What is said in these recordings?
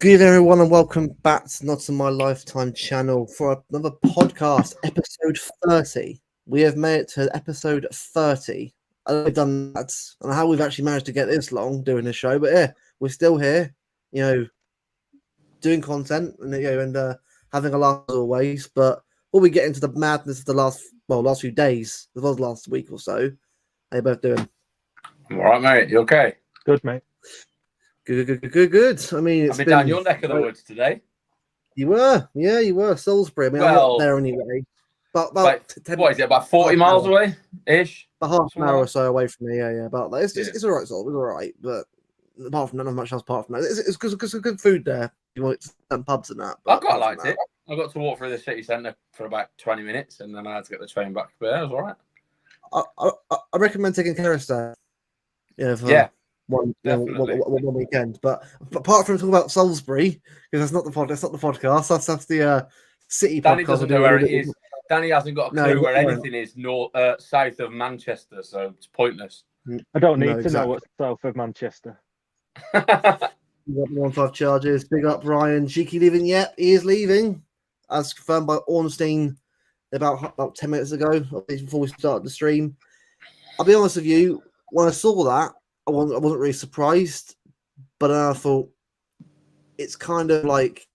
Good everyone, and welcome back to Not in My Lifetime channel for another podcast, episode 30. We have made it to episode 30. I don't know if we've done that. I don't know how we've actually managed to get this long doing this show, but yeah, we're still here, doing content and having a laugh as always. But before we get into the madness of the last few days, as well as last week or so, how you both doing? I'm all right, mate. You okay? Good, mate. Good. I mean, I've been down your neck of the woods today. You were, yeah, you were. Salisbury. I mean, I'm not there anyway. But about 10, what is it? About 40 miles away, ish. About half an hour or so away from me. Yeah. But like, it's all right, Sol. It's all right. But apart from that, not much else. Apart from that, it's good food there. You want pubs and that. I quite liked it. I got to walk through the city centre for about 20 minutes, and then I had to get the train back. But it was all right. I recommend taking Kerrisdale. Yeah. One weekend, but apart from talking about Salisbury, because that's not the podcast. That's the city Danny podcast. Doesn't know where it is. Danny hasn't got a clue where anything is south of Manchester, so it's pointless. I don't need to know what's south of Manchester. You got 1-5 charges. Big up Ryan. Cheeky leaving? Yep, he is leaving, as confirmed by Ornstein about 10 minutes ago, before we started the stream. I'll be honest with you, when I saw that, I wasn't really surprised, but then I thought it's kind of like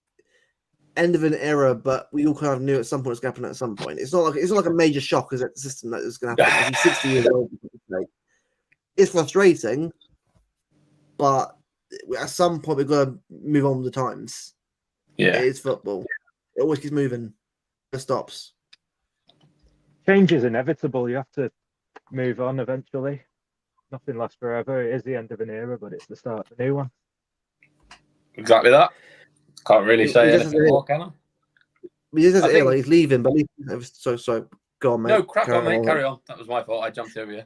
end of an era, but we all kind of knew at some point it's going to happen at some point. It's not like a major shock as a system that is going to happen. He's 60 years old. It's frustrating, but at some point we've got to move on with the times. Yeah, it is football. It always keeps moving. It stops. Change is inevitable. You have to move on eventually. Nothing lasts forever. It is the end of an era, but it's the start of a new one. Exactly that. Can't really say anything more, can I? He says like he's leaving, but so go on, mate. No, crack on, mate. Carry on. That was my fault. I jumped over you.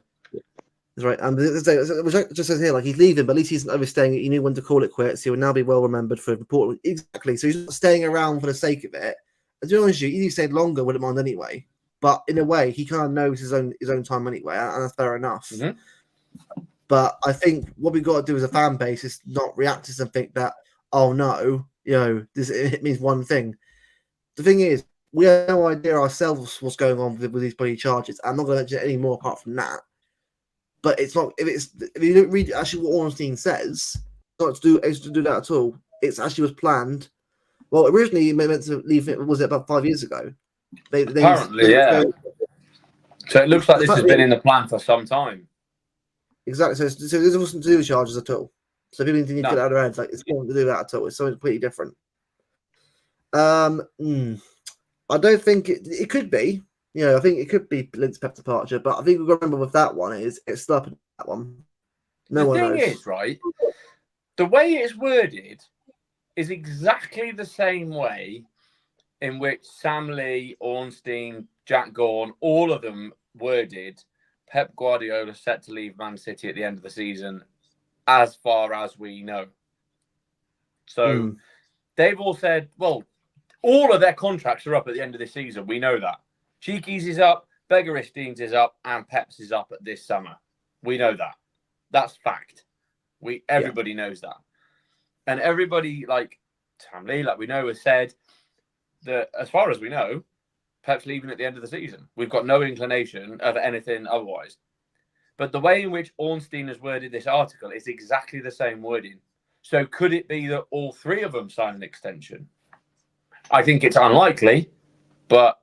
That's right. And it just says here, like he's leaving, but at least he's not overstaying it. He knew when to call it quits. He will now be well remembered for important. Exactly. So he's not staying around for the sake of it. And to be honest with you, he stayed longer, wouldn't mind anyway. But in a way, he kind of knows his own time anyway, and that's fair enough. Mm-hmm. But I think what we've got to do as a fan base is not react to something that, oh no, it means one thing. The thing is, we have no idea ourselves what's going on with these bloody charges. I'm not going to mention any more apart from that. But it's not if you don't read actually what Ornstein says, it's not to do that at all. It's actually was planned. Well, originally it meant to leave it. Was it about 5 years ago? Apparently, yeah. So it looks like this has been in the plan for some time. Exactly. So this wasn't to do with charges at all. So people need to get out of their heads. Like it's not to do that at all. It's something completely different. I don't think it could be. I think it could be Lindsay Pep's departure, but I think we've got to remember with that one is it's still up in that one. The thing is, right? The way it's worded is exactly the same way in which Sam Lee, Ornstein, Jack Gorn, all of them worded Pep Guardiola set to leave Man City at the end of the season, as far as we know. So they've all said, well, all of their contracts are up at the end of the season. We know that. Cheeky's is up, Begaristine's is up, and Pep's is up at this summer. We know that. That's fact. Everybody knows that. And everybody, like Sam Lee, like we know, has said that as far as we know, Pep's leaving at the end of the season. We've got no inclination of anything otherwise. But the way in which Ornstein has worded this article is exactly the same wording. So could it be that all three of them sign an extension? I think it's unlikely, but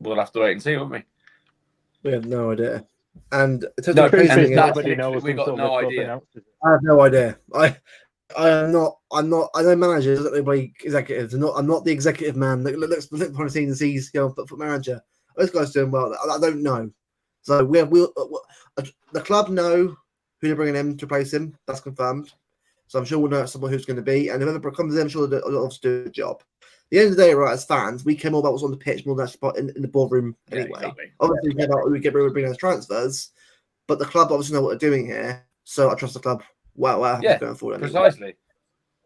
we'll have to wait and see, won't we? We have no idea. And we've got no idea. I have no idea. I'm not. I know managers. I don't know executives. I'm not the executive man that looks behind the scenes and sees foot manager. This guy's doing well. I don't know. So the club know who they're bringing in to replace him. That's confirmed. So I'm sure we'll know someone who's going to be. And whoever comes in, I'm sure they'll obviously do the job. At the end of the day, right, as fans, we care more about what's on the pitch more than actually in the boardroom anyway. Yeah, exactly. Obviously, we care about who we bring as transfers, but the club obviously know what they're doing here. So I trust the club. Going forward. Precisely.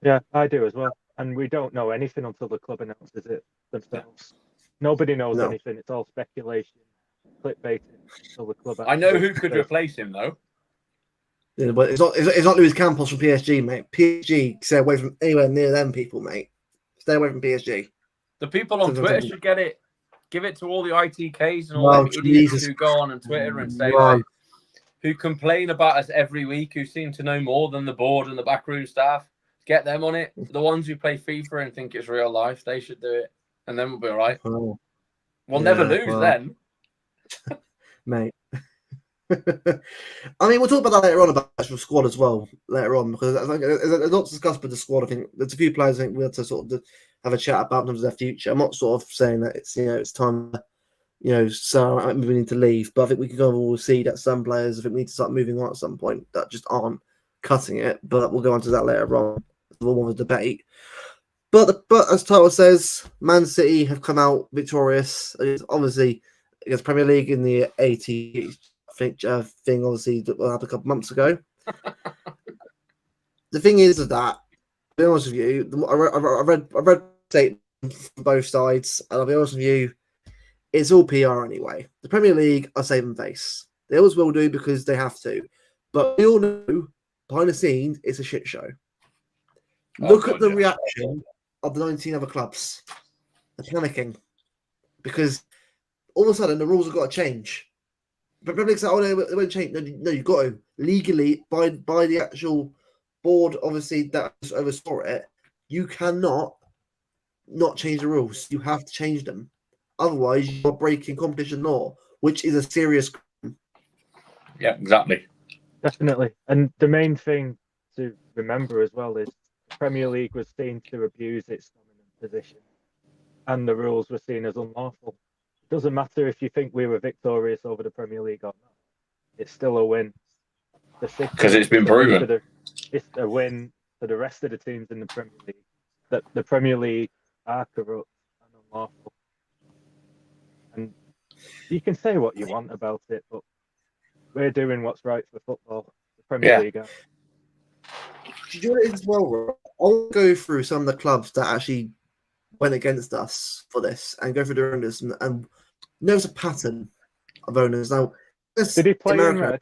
Yeah, I do as well. And we don't know anything until the club announces it themselves. Nobody knows anything. It's all speculation, clickbaiting until the club. I know who could replace him, though. Yeah, but it's not Luis Campos from PSG, mate. PSG, stay away from anywhere near them people, mate. Stay away from PSG. The people on Twitter should get it. Give it to all the ITKs and all them idiots Jesus. who go on Twitter and say Wow. who complain about us every week, who seem to know more than the board and the backroom staff. Get them on it. The ones who play FIFA and think it's real life, they should do it, and then we'll be all right. Oh. We'll never lose then, mate. I mean, we'll talk about that later on about the actual squad as well later on, because I think there's not discussed with the squad. I think there's a few players I think we have to sort of have a chat about in terms of their future. I'm not sort of saying that it's it's time, so we need to leave, but I think we can go and see that some players I think we need to start moving on at some point that just aren't cutting it. But we'll go on to that later on. We'll have a debate. But as Tyler says, Man City have come out victorious. It's obviously against Premier League in the 80th thing, obviously, that happened a couple of months ago. The thing is that, to be honest with you, I read statements from both sides, and I'll be honest with you, it's all PR anyway. The Premier League are saving face. They always will do because they have to. But we all know, behind the scenes, it's a shit show. Look at the reaction of the 19 other clubs. They're panicking because all of a sudden the rules have got to change. But Premier League's like, oh no, it won't change. No, you've got to legally by the actual board, obviously that oversaw it. You cannot not change the rules. You have to change them. Otherwise, you're breaking competition law, which is a serious crime. Yeah, exactly. Definitely. And the main thing to remember as well is the Premier League was seen to abuse its dominant position, and the rules were seen as unlawful. It doesn't matter if you think we were victorious over the Premier League or not. It's still a win. Because it's been proven. It's a win for the rest of the teams in the Premier League. That the Premier League are corrupt and unlawful. And you can say what you want about it, but we're doing what's right for football. The Premier League are. Do you know what it is as well, Rob? I'll go through some of the clubs that actually went against us for this and go through the owners and notice a pattern of owners. Now, did he play in red?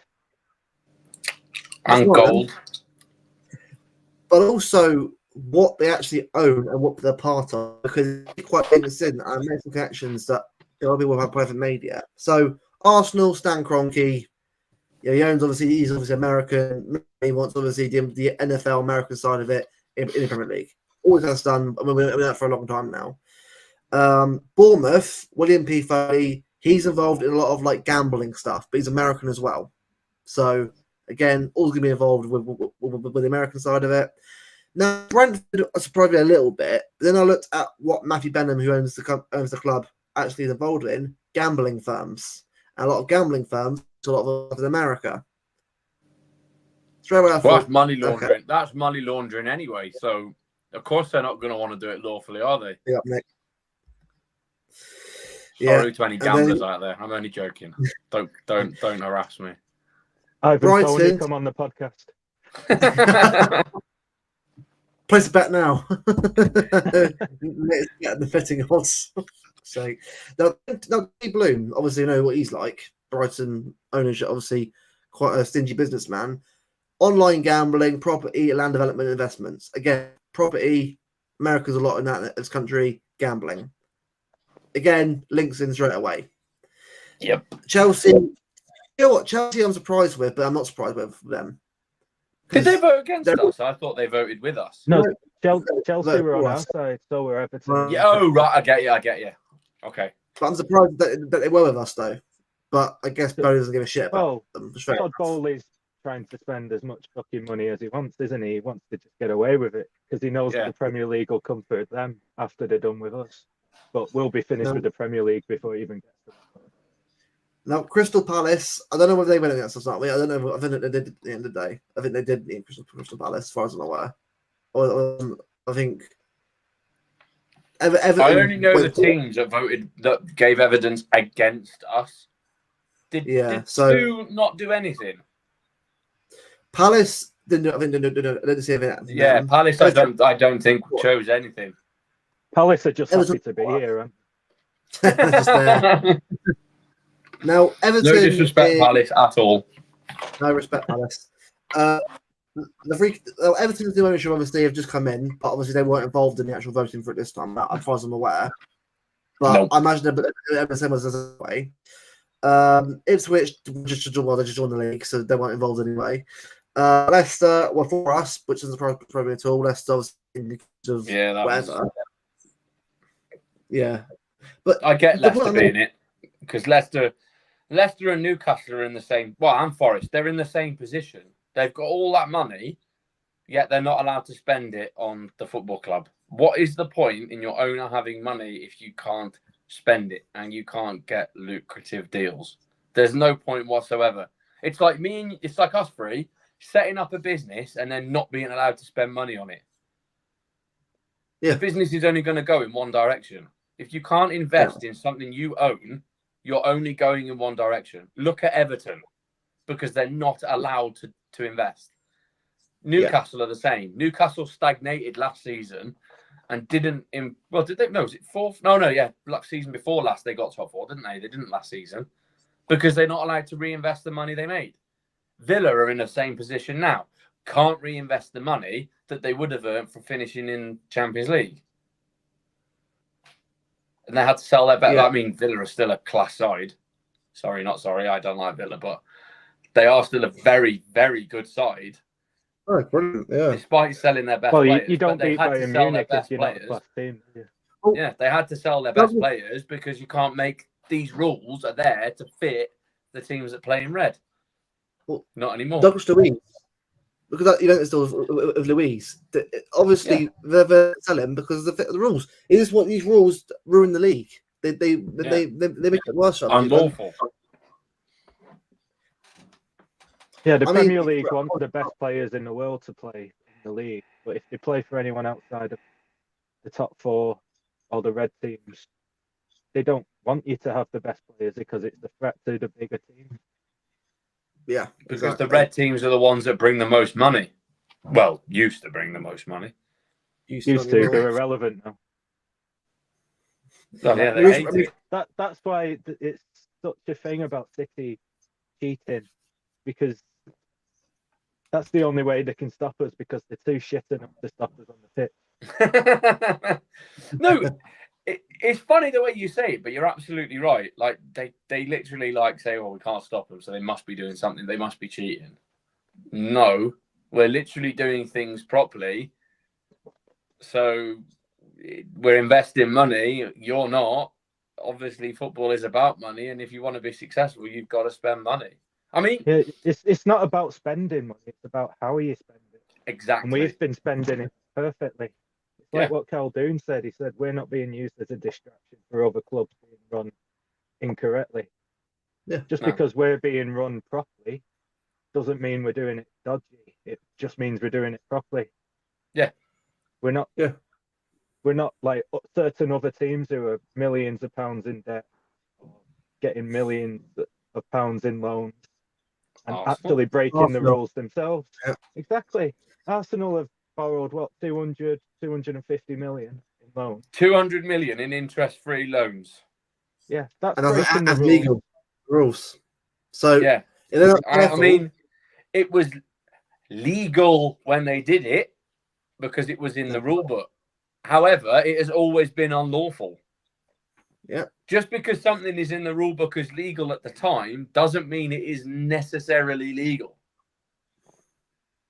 And gold. But also what they actually own and what they're part of, because it's quite interesting and make some connections that a lot of people haven't made yet. So Arsenal, Stan Kroenke, he owns he's obviously American. He wants obviously the NFL American side of it in the Premier League. Always has done. I mean, we've been that for a long time now. Bournemouth, William P. Foley, he's involved in a lot of gambling stuff, but he's American as well. So again, always going to be involved with the American side of it. Now, Brentford surprised me a little bit. But then I looked at what Matthew Benham, who owns the club, actually is involved in gambling firms. And a lot of gambling firms, a lot of in America. Straight away, that's money laundering. Okay. That's money laundering anyway. So of course they're not going to want to do it lawfully, are they? Yeah, Nick. Sorry to any gamblers out there. I'm only joking. Don't harass me. Brighton, come on the podcast. Place a bet now. Let's get the betting odds. So now Bloom, obviously you know what he's like. Brighton ownership, obviously quite a stingy businessman. Online gambling, property, land development, investments. Again, property. America's a lot in this country. Gambling. Again, links in straight away. Yep. Chelsea. You know what? Chelsea, I'm surprised with, but I'm not surprised with them. Did they vote against us? I thought they voted with us. No, Chelsea were on our side, so were Everton. Yeah, oh, right. I get you. Okay. But I'm surprised that they were with us, though. But I guess Bowley doesn't give a shit about them. Todd Bowley's trying to spend as much fucking money as he wants, isn't he? He wants to just get away with it because he knows that the Premier League will come for them after they're done with us. But we'll be finished with the Premier League before he even gets to them. Now, Crystal Palace, I don't know whether they went against us or not. I don't know. I think they did at the end of the day. I think they did beat Crystal Palace, as far as I'm aware. I think Everton, I only know the teams that gave evidence against us. Did Stu not do anything? Palace didn't. I didn't see anything. Yeah, Palace. I don't think chose anything. Palace are just happy to be here. Just there. Now, Everton. No disrespect, Palace at all. No respect, Palace. Everton's new ownership obviously have just come in, but obviously they weren't involved in the actual voting for it this time, as far as I'm aware. But Nope. I imagine Everton was the way. Ipswich just joined the league, so they weren't involved anyway. Leicester were for us, which isn't probably at all. Leicester was of whatever. Yeah, but I get Leicester being it because Leicester and Newcastle are in the same. Well, and Forest, they're in the same position. They've got all that money, yet they're not allowed to spend it on the football club. What is the point in your owner having money if you can't spend it and you can't get lucrative deals? There's no point whatsoever. It's like it's like us three setting up a business and then not being allowed to spend money on it. Yeah. The business is only going to go in one direction. If you can't invest in something you own, you're only going in one direction. Look at Everton, because they're not allowed to invest. Newcastle are the same. Newcastle stagnated last season and didn't. Did they? No, was it fourth? No, yeah. Last season before last, they got top four, didn't they? They didn't last season because they're not allowed to reinvest the money they made. Villa are in the same position now. Can't reinvest the money that they would have earned from finishing in Champions League. And they had to sell their bet. Yeah. I mean, Villa are still a class side. Sorry, not sorry. I don't like Villa, but they are still a very, very good side. Oh, brilliant. Yeah. Despite selling their best players. You don't beat Bayern Munich if you're not a class team. Yeah, they had to sell their best players because you can't make these rules are there to fit the teams that play in red. Well, not anymore. Douglas Louise, because you don't still of Louise. Obviously, they're selling because of the rules. It is what these rules ruin the league. They make it worse. Unlawful. Yeah, the Premier League wants the best players in the world to play in the league, but if they play for anyone outside of the top four or the red teams, they don't want you to have the best players because it's a threat to the bigger team. Yeah, because the red teams are the ones that bring the most money. Well, used to bring the most money. Used to. They're irrelevant now. Oh, yeah, they hate it. That's why it's such a thing about City cheating, because that's the only way they can stop us, because they're too shit enough to stop us on the pitch. No, it's funny the way you say it, but you're absolutely right. Like they literally say, "Oh, we can't stop them, so they must be doing something. They must be cheating." No, we're literally doing things properly. So we're investing money. You're not. Obviously, football is about money, and if you want to be successful, you've got to spend money. I mean, it's not about spending money; it's about how you spend it. Exactly. And we've been spending it perfectly. Like what Caldoon said, he said we're not being used as a distraction for other clubs being run incorrectly. Yeah. Because we're being run properly doesn't mean we're doing it dodgy. It just means we're doing it properly. Yeah. We're not like certain other teams who are millions of pounds in debt, or getting millions of pounds in loans and actually breaking the rules themselves. Yeah. Exactly. Arsenal have borrowed 250 million in loans. 200 million in interest-free loans. Yeah, that's breaking the legal rules. So yeah, I mean, it was legal when they did it because it was in the rule book. However, it has always been unlawful. Yeah. Just because something is in the rule book as legal at the time doesn't mean it is necessarily legal.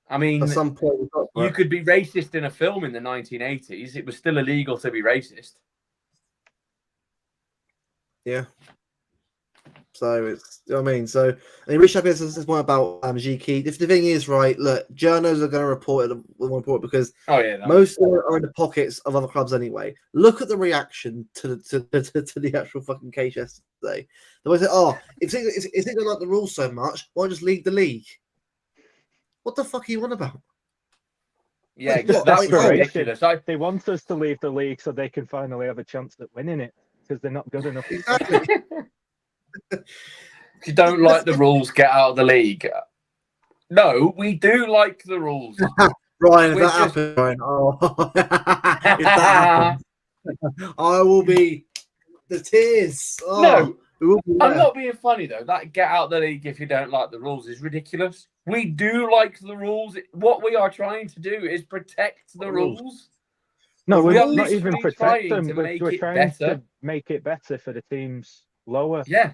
I mean, at some point, you could be racist in a film in the 1980s. It was still illegal to be racist. Yeah. So it's, you know what I mean? So, and Rich Happy says this one about Giki. If the thing is, right, look, journals are going to report it because most of them are in the pockets of other clubs anyway. Look at the reaction to the actual fucking case yesterday. The way they say, if they don't like the rules so much, why just leave the league? What the fuck are you on about? Yeah, that's ridiculous. They want us to leave the league so they can finally have a chance at winning it because they're not good enough. Exactly. If you don't like the rules, get out of the league. No, we do like the rules. Ryan, if that happens, Ryan, if that happens, I will be the tears. No, I'm not being funny though. That get out the league if you don't like the rules is ridiculous. We do like the rules. What we are trying to do is protect the rules. No, We we're are not even literally protect trying them. to We're make it trying better. to make it better for the teams lower. Yeah.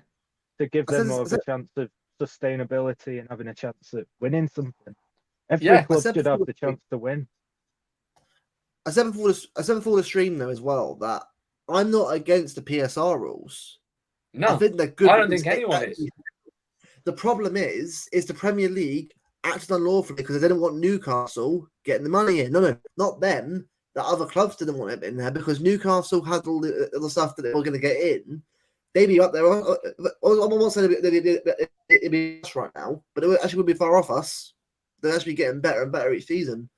To give them more of a chance of sustainability and having a chance at winning something. Every club should have the chance to win. I said before the stream though as well that I'm not against the PSR rules. No, I think they're good. I don't think anyone is. The problem is the Premier League acted unlawfully because they didn't want Newcastle getting the money in. No, not them. The other clubs didn't want it in there because Newcastle had all the stuff that they were going to get in. They'd be up there. I'm not saying it'd be us right now, but it actually would be far off us. They're actually getting better and better each season.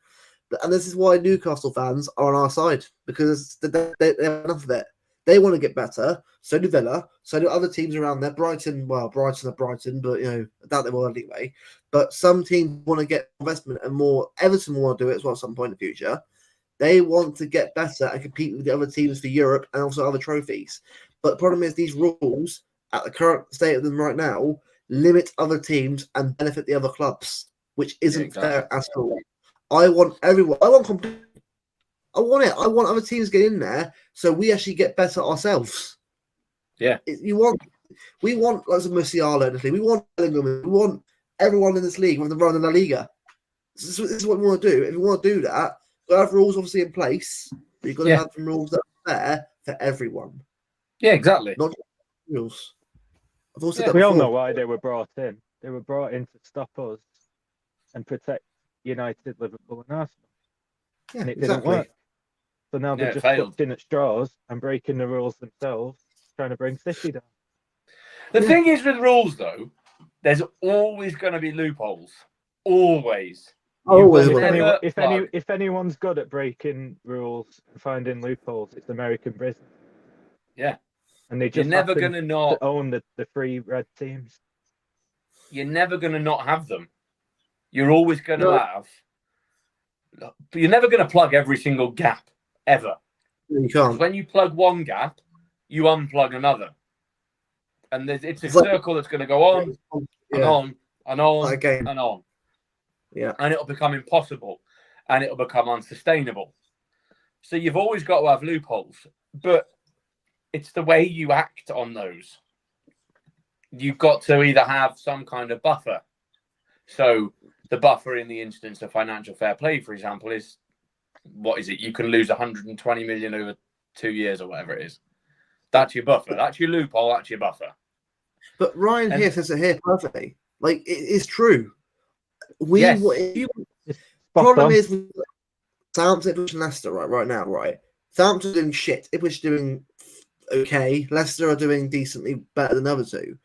And this is why Newcastle fans are on our side because they have enough of it. They want to get better. So do Villa. So do other teams around there. Brighton are Brighton, but I doubt they will anyway. But some teams want to get investment and more. Everton will want to do it as well at some point in the future. They want to get better and compete with the other teams for Europe and also other trophies. But the problem is these rules, at the current state of them right now, limit other teams and benefit the other clubs, which isn't fair at all. I want everyone. I want it. I want other teams to get in there so we actually get better ourselves. Yeah. We want like some Musiala in this league. We want Bellingham. We want everyone in this league with the run in La Liga. This is what we want to do. If we want to do that, we have rules obviously in place. But you've got to have some rules that are fair for everyone. Yeah, exactly. Not rules. We all know why they were brought in. They were brought in to stop us and protect United, Liverpool, and Arsenal. Yeah, and it didn't work. So now they're just clutching at straws and breaking the rules themselves, trying to bring City down. The thing is with rules, though, there's always going to be loopholes. Always. If anyone's good at breaking rules and finding loopholes, it's American prison. Yeah. And they just never going to own the three red teams. You're never going to not have them. You're always going to have. You're never going to plug every single gap, ever. You can't. When you plug one gap, you unplug another. And it's a circle that's going to go on and on and on and on. Yeah. And it'll become impossible and it'll become unsustainable. So you've always got to have loopholes. But it's the way you act on those. You've got to either have some kind of buffer. So the buffer in the instance of financial fair play, for example, is what is it? You can lose 120 million over 2 years or whatever it is. That's your buffer. That's your loophole. That's your buffer. But Ryan here says it here perfectly. Like, it is true. Problem is, Southampton, Ipswich, and Leicester right now, right? Southampton are doing shit. Ipswich doing okay. Leicester are doing decently better than the other two.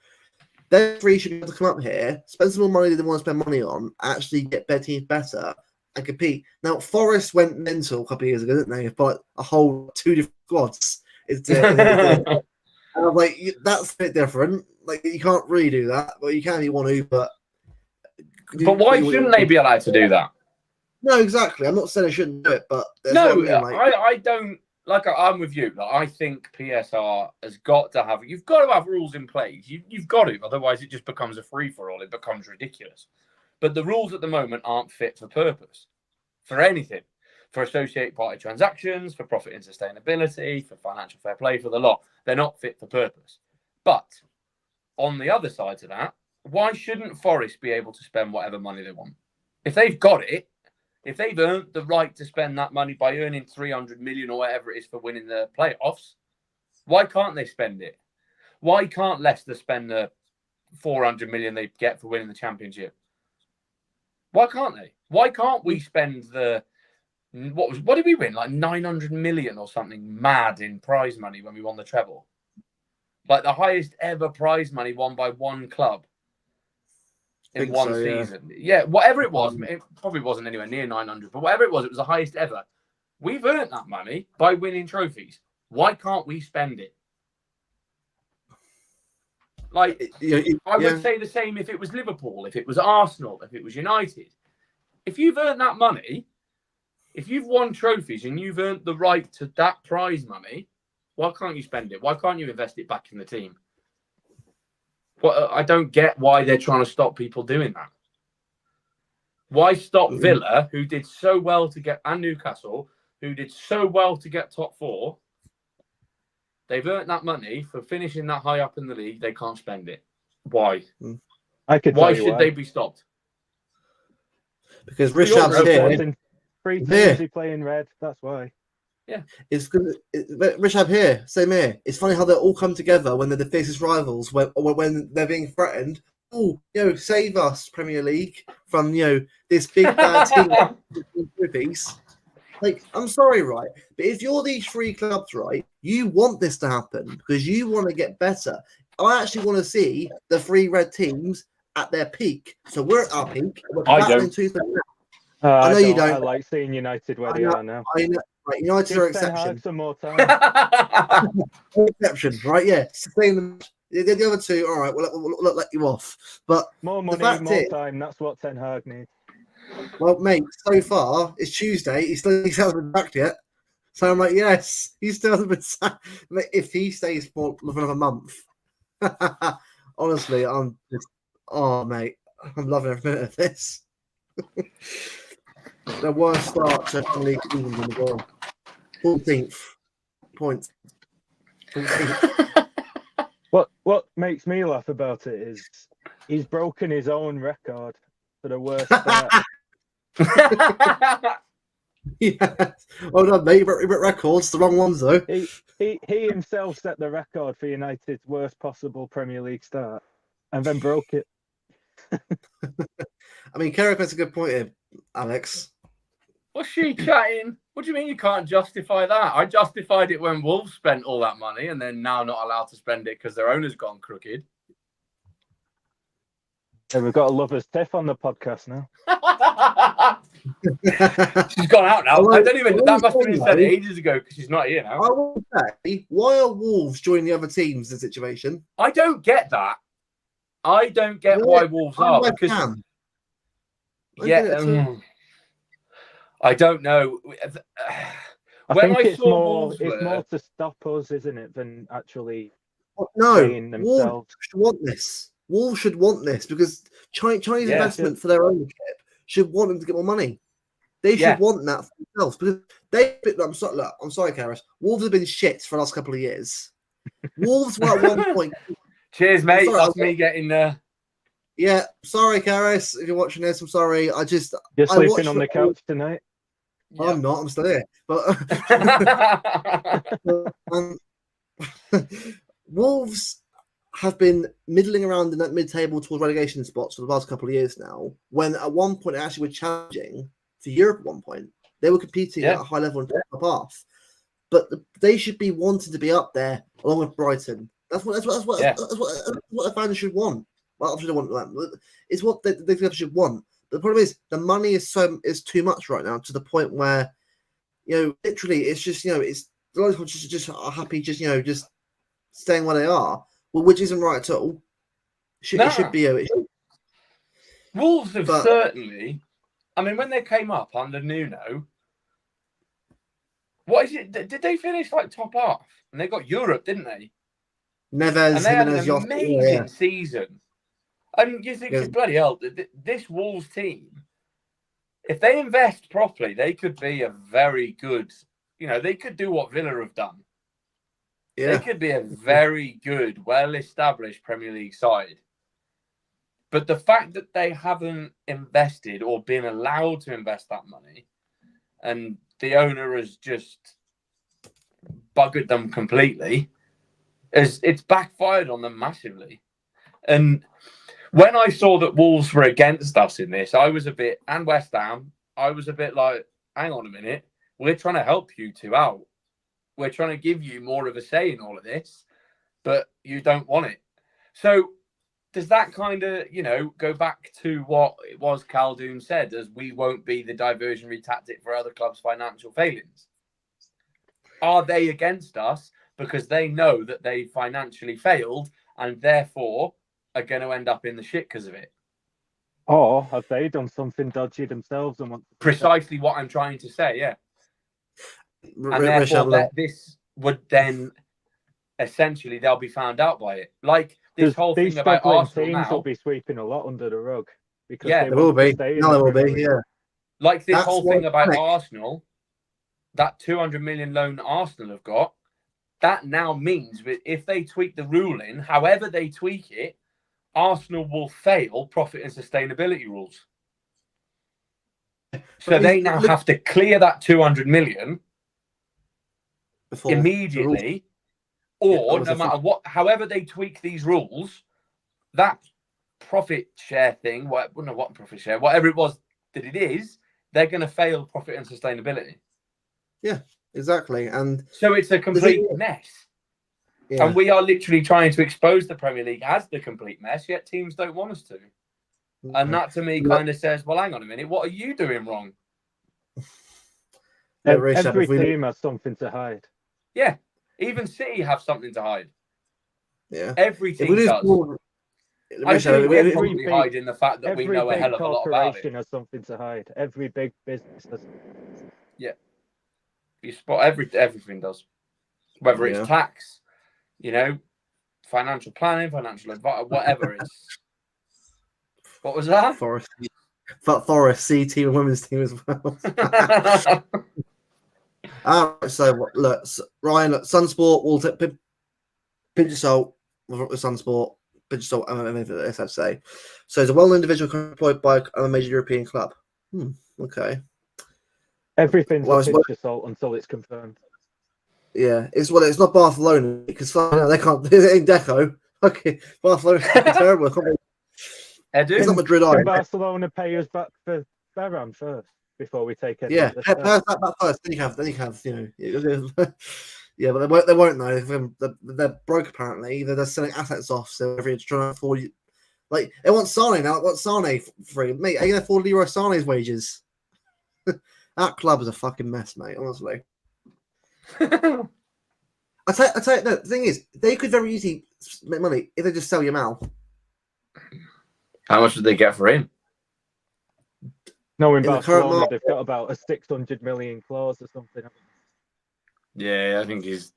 Their three should be able to come up here, spend some more money than they want to spend money on, actually get their teams better and compete. Now, Forest went mental a couple of years ago, didn't they? But a whole 2 different squads. And I'm like, that's a bit different. Like, you can't really do that. Well, you can if you want to, but why shouldn't they be allowed to do that? No, exactly. I'm not saying I shouldn't do it, but I don't. Like, I'm with you. Like, I think PSR has got to have. You've got to have rules in place. You've got to. Otherwise, it just becomes a free for all. It becomes ridiculous. But the rules at the moment aren't fit for purpose, for anything, for associated party transactions, for profit and sustainability, for financial fair play, for the lot. They're not fit for purpose. But on the other side to that, why shouldn't Forest be able to spend whatever money they want? If they've got it, if they've earned the right to spend that money by earning 300 million or whatever it is for winning the playoffs, why can't they spend it? Why can't Leicester spend the 400 million they get for winning the championship? Why can't they? Why can't we spend what did we win? Like 900 million or something mad in prize money when we won the treble. Like the highest ever prize money won by one club in one season. Yeah, whatever it was, it probably wasn't anywhere near 900, but whatever it was the highest ever. We've earned that money by winning trophies. Why can't we spend it? Like, I would say the same if it was Liverpool, if it was Arsenal, if it was United. If you've earned that money, if you've won trophies and you've earned the right to that prize money, why can't you spend it? Why can't you invest it back in the team? Well, I don't get why they're trying to stop people doing that. Why stop Villa, who did so well to get, and Newcastle, who did so well to get top 4? They've earned that money for finishing that high up in the league. They can't spend it. Why? Why should they be stopped? Because Rishab's here. 3 teams he play in red. That's why. Yeah, it's good. Rishab here, same here. It's funny how they all come together when they're the fiercest rivals. When they're being threatened. Oh, save us, Premier League, from this big bad team. Like, I'm sorry, right? But if you're these 3 clubs, right, you want this to happen because you want to get better. I actually want to see the 3 red teams at their peak. So we're at our peak. I don't. I know you don't. I like seeing United where they are now. I know. Right, United are exception. Some more time. Exception, right? Yeah. The other 2, all right, we'll let you off. But more money, more time. That's what Ten Hag needs. Well, mate, so far it's Tuesday. He hasn't been back yet. So I'm like, yes, he still hasn't been sacked. If he stays for another month, honestly, mate, I'm loving every minute of this. The worst start to the league season in the world. 14th points. 14th. What makes me laugh about it is he's broken his own record for the worst start. Yes. Well done, mate. You got records, the wrong ones though. He himself set the record for United's worst possible Premier League start and then broke it. I mean, Carrick makes a good point here, Alex. What's she chatting? What do you mean you can't justify that? I justified it when Wolves spent all that money and then now not allowed to spend it because their owner's gone crooked. Yeah, we've got a lover's tiff on the podcast now. She's gone out now. I don't even. That must have been said ages ago because she's not here now. I will say, why are Wolves joining the other teams in the situation? I don't get that. I don't get why Wolves are because. I don't know. I think it's more to stop us, isn't it, than actually paying themselves. Wolves should want this. Wolves should want this because Chinese investment for their ownership should want them to get more money. They should want that for themselves because I'm sorry, Karis. Wolves have been shit for the last couple of years. Wolves were at one point. Cheers, mate. That's me getting there. Yeah, sorry, Karis. If you're watching this, I'm sorry. You're sleeping on the couch tonight. I'm not. I'm still here. But Wolves have been middling around in that mid-table towards relegation spots for the last couple of years now. When at one point they actually were challenging for Europe. At one point they were competing at a high level on the path, but they should be wanting to be up there along with Brighton. That's what the fans should want. Well, obviously, they want that. It's what they should want. But the problem is the money is too much right now to the point where literally it's just it's a lot of people just are happy just staying where they are. Well, which isn't right at all. It should be. Wolves have certainly. I mean, when they came up under Nuno, what is it? Did they finish like top half? And they got Europe, didn't they? Neves, and they had an amazing season. And you think, bloody hell, this Wolves team, if they invest properly, they could be a very good, they could do what Villa have done. Yeah. They could be a very good, well-established Premier League side. But the fact that they haven't invested or been allowed to invest that money, and the owner has just buggered them completely, it's backfired on them massively. And when I saw that Wolves were against us in this, I was a bit, and West Ham, I was a bit like, hang on a minute, we're trying to help you two out. We're trying to give you more of a say in all of this, but you don't want it. So does that kind of, go back to what it was Khaldoon said, as we won't be the diversionary tactic for other clubs' financial failings? Are they against us because they know that they financially failed and therefore are going to end up in the shit because of it? Or have they done something dodgy themselves and want to precisely what I'm trying to say, yeah. And therefore this would then essentially they'll be found out by it. Like this whole these thing about struggling Arsenal teams will now, be sweeping a lot under the rug because Yeah, they There will want to be. stay in No, the there will Premier be. League. Yeah. like this That's whole why thing about panic. Arsenal, that 200 million loan Arsenal have got, that now means that if they tweak the ruling, however they tweak it, Arsenal will fail profit and sustainability rules. So they now have to clear that 200 million Before immediately, or no matter what, however they tweak these rules, that profit share thing, what profit share, whatever it was that it is, they're going to fail profit and sustainability. Yeah, exactly. And so it's a complete mess. Yeah. And we are literally trying to expose the Premier League as the complete mess, yet teams don't want us to. Okay. And that to me kind of says, well, hang on a minute, what are you doing wrong? Every team has something to hide. Yeah, even City have something to hide. Yeah, every team does. I think we're probably hiding the fact that we know a hell of a lot about it. Every big corporation has something to hide. Every big business has. Yeah, you spot everything does, whether it's tax, financial planning, financial advice, whatever it's. What was that? Forest C team and women's team as well. So look, Ryan, Sunsport will take pinch of salt with Sunsport, pinch of salt, and anything that I have to say. So it's a well-known individual employed by a major European club. Okay. Everything's a pinch of salt until it's confirmed. Yeah, it's not Barcelona because they can't. It ain't Deco. Okay, Barcelona's terrible. It's not Madrid. Can Barcelona pay us back for Ferran first before we take it? Yeah, pay us that first. Then you have. Yeah, but they won't know. They're broke apparently. They're selling assets off. So everyone's trying to afford you. Like they want Sane now. They want Sane free. Mate, are you gonna afford Leroy Sane's wages? That club is a fucking mess, mate. Honestly. I tell you, no, the thing is, they could very easily make money if they just sell Yamal. How much did they get for him? No, in Barcelona, they've got about a 600 million clause or something. Yeah, I think he's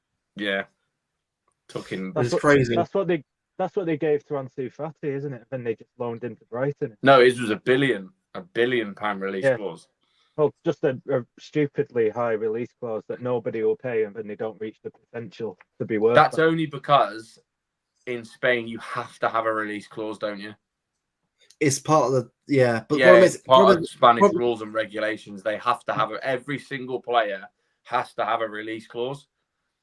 talking. It's crazy. That's what they gave to Ansu Fati, isn't it? Then they just loaned into Brighton. No, it was a billion pound release clause. Well, just a stupidly high release clause that nobody will pay, and then they don't reach the potential to be worth. That's only because in Spain you have to have a release clause, don't you? It's part of the but it's part of the Spanish rules and regulations. They have to have every single player has to have a release clause.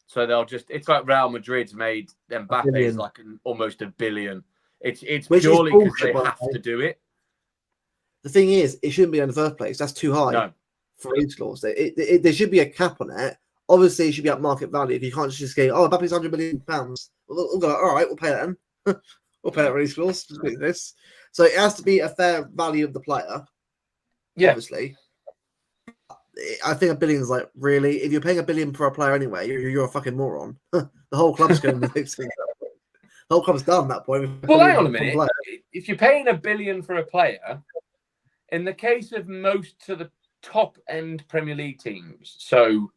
So it's like Real Madrid's made Mbappe's like almost $1 billion. It's purely because they have to do it. The thing is, it shouldn't be in the first place. That's too high for release clause. There should be a cap on it. Obviously, it should be at market value. If you can't just go, Mbappe's £100 million. We'll go, all right, we'll pay that then. We'll pay that release clause. Just make this. So it has to be a fair value of the player. Yeah. Obviously. I think $1 billion is like, really? If you're paying $1 billion for a player anyway, you're a fucking moron. The whole club's going to fix it. The whole club's done at that point. Well, hang on a minute. If you're paying $1 billion for a player, in the case of most of the top-end Premier League teams, so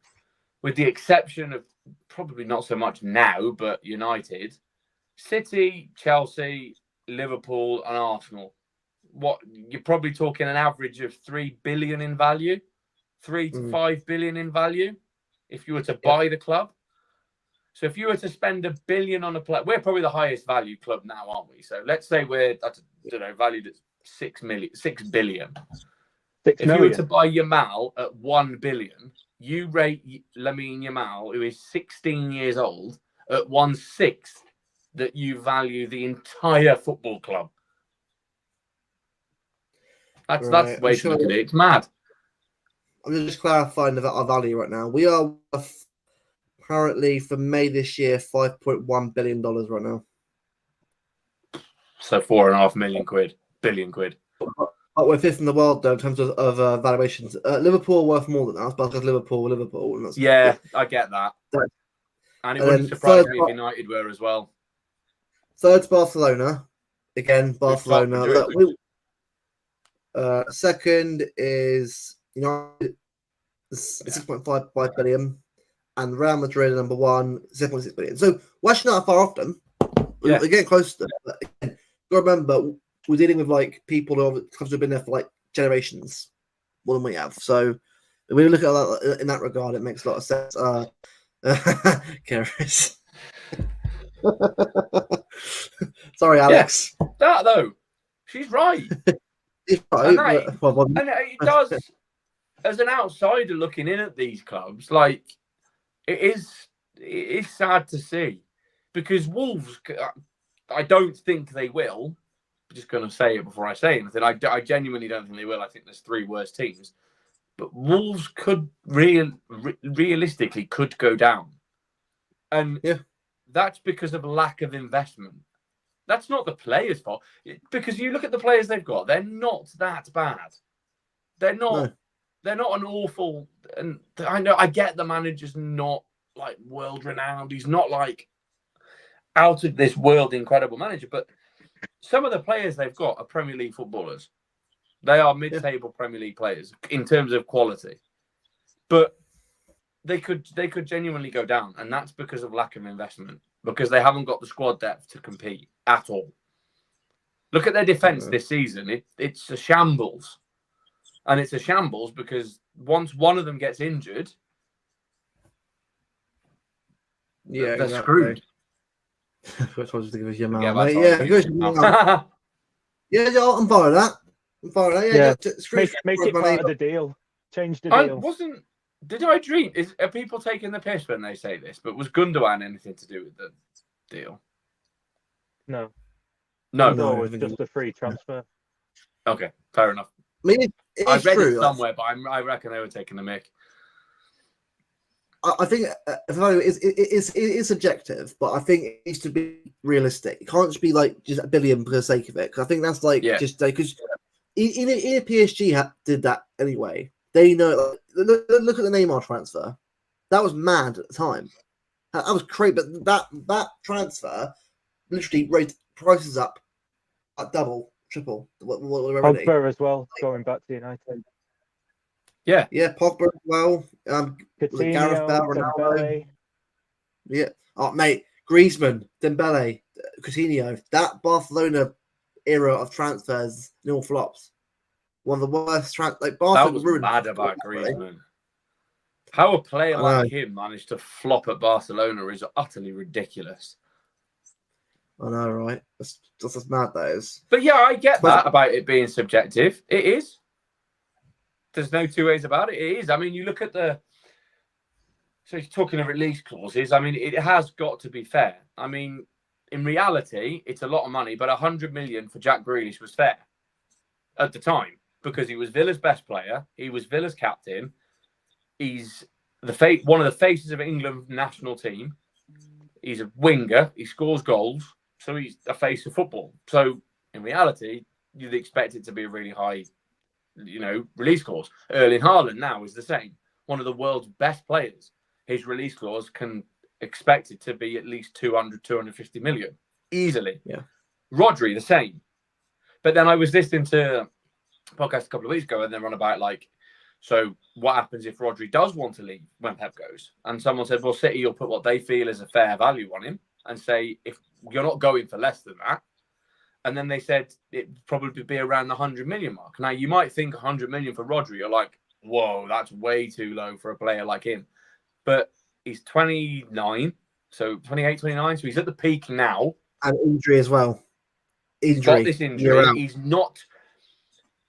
with the exception of probably not so much now, but United, City, Chelsea, Liverpool, and Arsenal, you're probably talking an average of $3 billion in value, 3 to 5 billion in value, if you were to buy the club. So if you were to spend $1 billion on a player, we're probably the highest value club now, aren't we? So let's say we're valued at 6 billion. If you were to buy Yamal at 1 billion, you rate Lamine Yamal, who is 16 years old, at 1/6 that you value the entire football club. That's the way to look at it. It's mad. I'm just clarifying our value right now. We are apparently for May this year $5.1 billion right now. So 4.5 billion quid. But we're fifth in the world though in terms of valuations. Liverpool are worth more than us, but because Liverpool. And that's I get that. And it wouldn't surprise me if United were as well. Third's Barcelona. Again, Barcelona. Second is United, 6.55 billion. And Real Madrid, number 1, 7.6 billion. So we're actually not far off them. We're getting close to that. Again, got to remember, we're dealing with like people who have been there for like generations more than we have. So when you look at that in that regard, it makes a lot of sense. Keris. Sorry, Alex. Yeah, that though, she's right. It's right, and it does. As an outsider looking in at these clubs, like it is sad to see, because Wolves, I don't think they will. I'm just going to say it before I say anything. I genuinely don't think they will. I think there's 3 worse teams, but Wolves could realistically could go down, and that's because of lack of investment. That's not the players' fault, because you look at the players they've got; they're not that bad. They're not. No. They're not an awful. And I get the manager's not like world renowned. He's not like out of this world incredible manager. But some of the players they've got are Premier League footballers. They are mid-table Premier League players in terms of quality. But they could genuinely go down, and that's because of lack of investment, because they haven't got the squad depth to compete at all. Look at their defence this season. It's a shambles. And it's a shambles because once one of them gets injured, they're screwed. Which was to give us your man, Yeah, mate. I'm following that. Make it part of the deal. Change the deal. Did I dream? Are people taking the piss when they say this? But was Gundogan anything to do with the deal? No. No, it was just a free transfer. Okay, fair enough. I mean, I've read it somewhere, but I reckon they were taking the mick. I think it is subjective, but I think it needs to be realistic. It can't just be like just $1 billion for the sake of it, because I think that's like just because in a PSG did that anyway. They know. Look at the Neymar transfer. That was mad at the time. That was crazy, but that transfer literally raised prices up at double, triple. Pogba as well, going back to United. Yeah, Pogba as well. Coutinho, Gareth Bale, Ronaldo. Dembele. Yeah. Oh, mate, Griezmann, Dembele, Coutinho. That Barcelona era of transfers, all flops. One of the worst Barcelona. That was mad about Griezmann. How a player like him managed to flop at Barcelona is utterly ridiculous. I know, right? That's mad, that is. But yeah, I get that about it being subjective. It is. There's no 2 ways about it. It is. I mean, you look at so you're talking of release clauses. I mean, it has got to be fair. I mean, in reality, it's a lot of money, but 100 million for Jack Grealish was fair at the time, because he was Villa's best player. He was Villa's captain. He's one of the faces of England national team. He's a winger. He scores goals. So he's a face of football. So in reality, you'd expect it to be a really high, release clause. Erling Haaland now is the same. One of the world's best players. His release clause can expect it to be at least 200, 250 million. Easily. Yeah. Rodri, the same. But then I was listening to a podcast a couple of weeks ago, and they're on about so what happens if Rodri does want to leave when Pep goes? And someone said, well, City will put what they feel is a fair value on him and say, if you're not going for less than that. And then they said it'd probably be around the 100 million mark. Now, you might think 100 million for Rodri, you're like, whoa, that's way too low for a player like him. But he's 29, so 28, 29, so he's at the peak now. And injury as well. He's got this injury.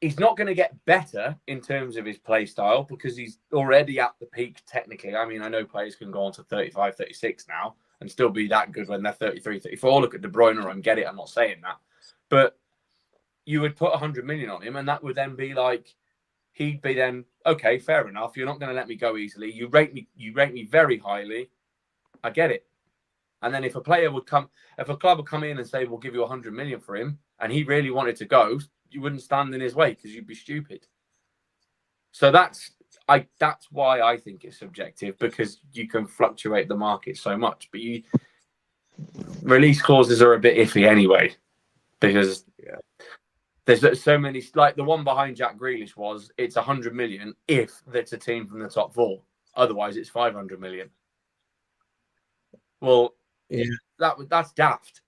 He's not going to get better in terms of his play style, because he's already at the peak technically. I mean, I know players can go on to 35, 36 now and still be that good when they're 33, 34. Look at De Bruyne and get it. I'm not saying that. But you would put 100 million on him, and that would then be like, he'd be then, okay, fair enough. You're not going to let me go easily. You rate me very highly. I get it. And then if a club would come in and say, we'll give you 100 million for him, and he really wanted to go, you wouldn't stand in his way because you'd be stupid. So that's why I think it's subjective, because you can fluctuate the market so much. But release clauses are a bit iffy anyway, because there's so many. Like the one behind Jack Grealish was, it's 100 million if it's a team from the top 4. Otherwise, it's 500 million. Well, that's daft.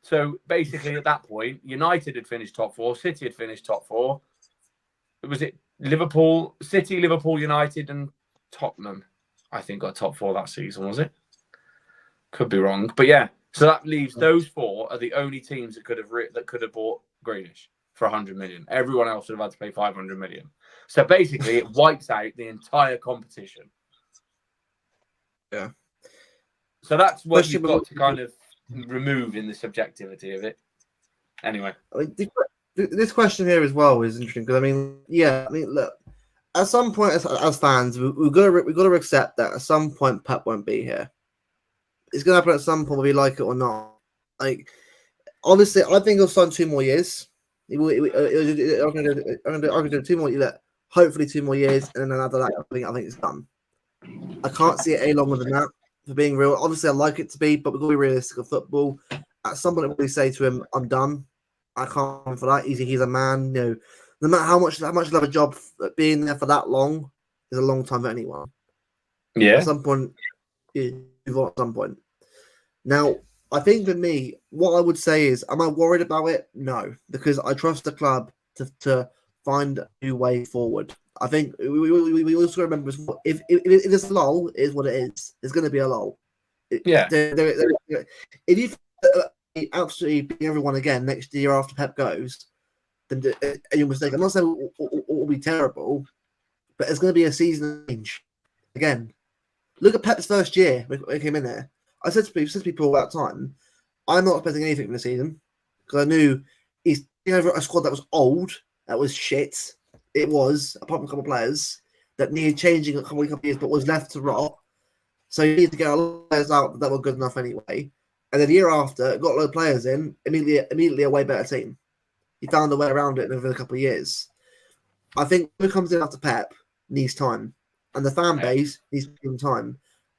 So basically, at that point, United had finished top 4, City had finished top 4. Was it Liverpool, City, Liverpool, United, and Tottenham? I think got top 4 that season, was it? Could be wrong, but yeah. So that leaves those 4 are the only teams that could have bought Grealish for 100 million. Everyone else would have had to pay 500 million. So basically, it wipes out the entire competition. Yeah. So that's what you've got to kind of remove in the subjectivity of it. Anyway, I mean, this question here as well is interesting because look, at some point as fans, we've got to accept that at some point Pep won't be here. It's going to happen at some point, whether we like it or not. Like, obviously, I think he'll sign 2 more years. I'm going to do 2 more. Hopefully 2 more years, and then after that, I think it's done. I can't see it any longer than that. For being real, obviously, I like it to be, but we've got to be realistic of football. At some point, we say to him, "I'm done. I can't for that." He's a man. No matter how much you love a job, being there for that long is a long time for anyone. Yeah. At some point, at some point. Now, I think for me, what I would say is, am I worried about it? No, because I trust the club to find a new way forward. I think we also remember if this lull is what it is, there's going to be a lull. Yeah. If you absolutely beat everyone again next year after Pep goes, then you're mistaken. I'm not saying it will be terrible, but it's going to be a season change again. Look at Pep's first year when he came in there. I said to people at that time, I'm not expecting anything from the season because I knew he's over a squad that was old, that was shit. It was, apart from a couple of players that needed changing a couple of years, but was left to rot. So you need to get a lot of players out that were good enough anyway. And then the year after, got a lot of players in, immediately a way better team. He found a way around it over a couple of years. I think who comes in after Pep needs time. And the fan base needs to give him time.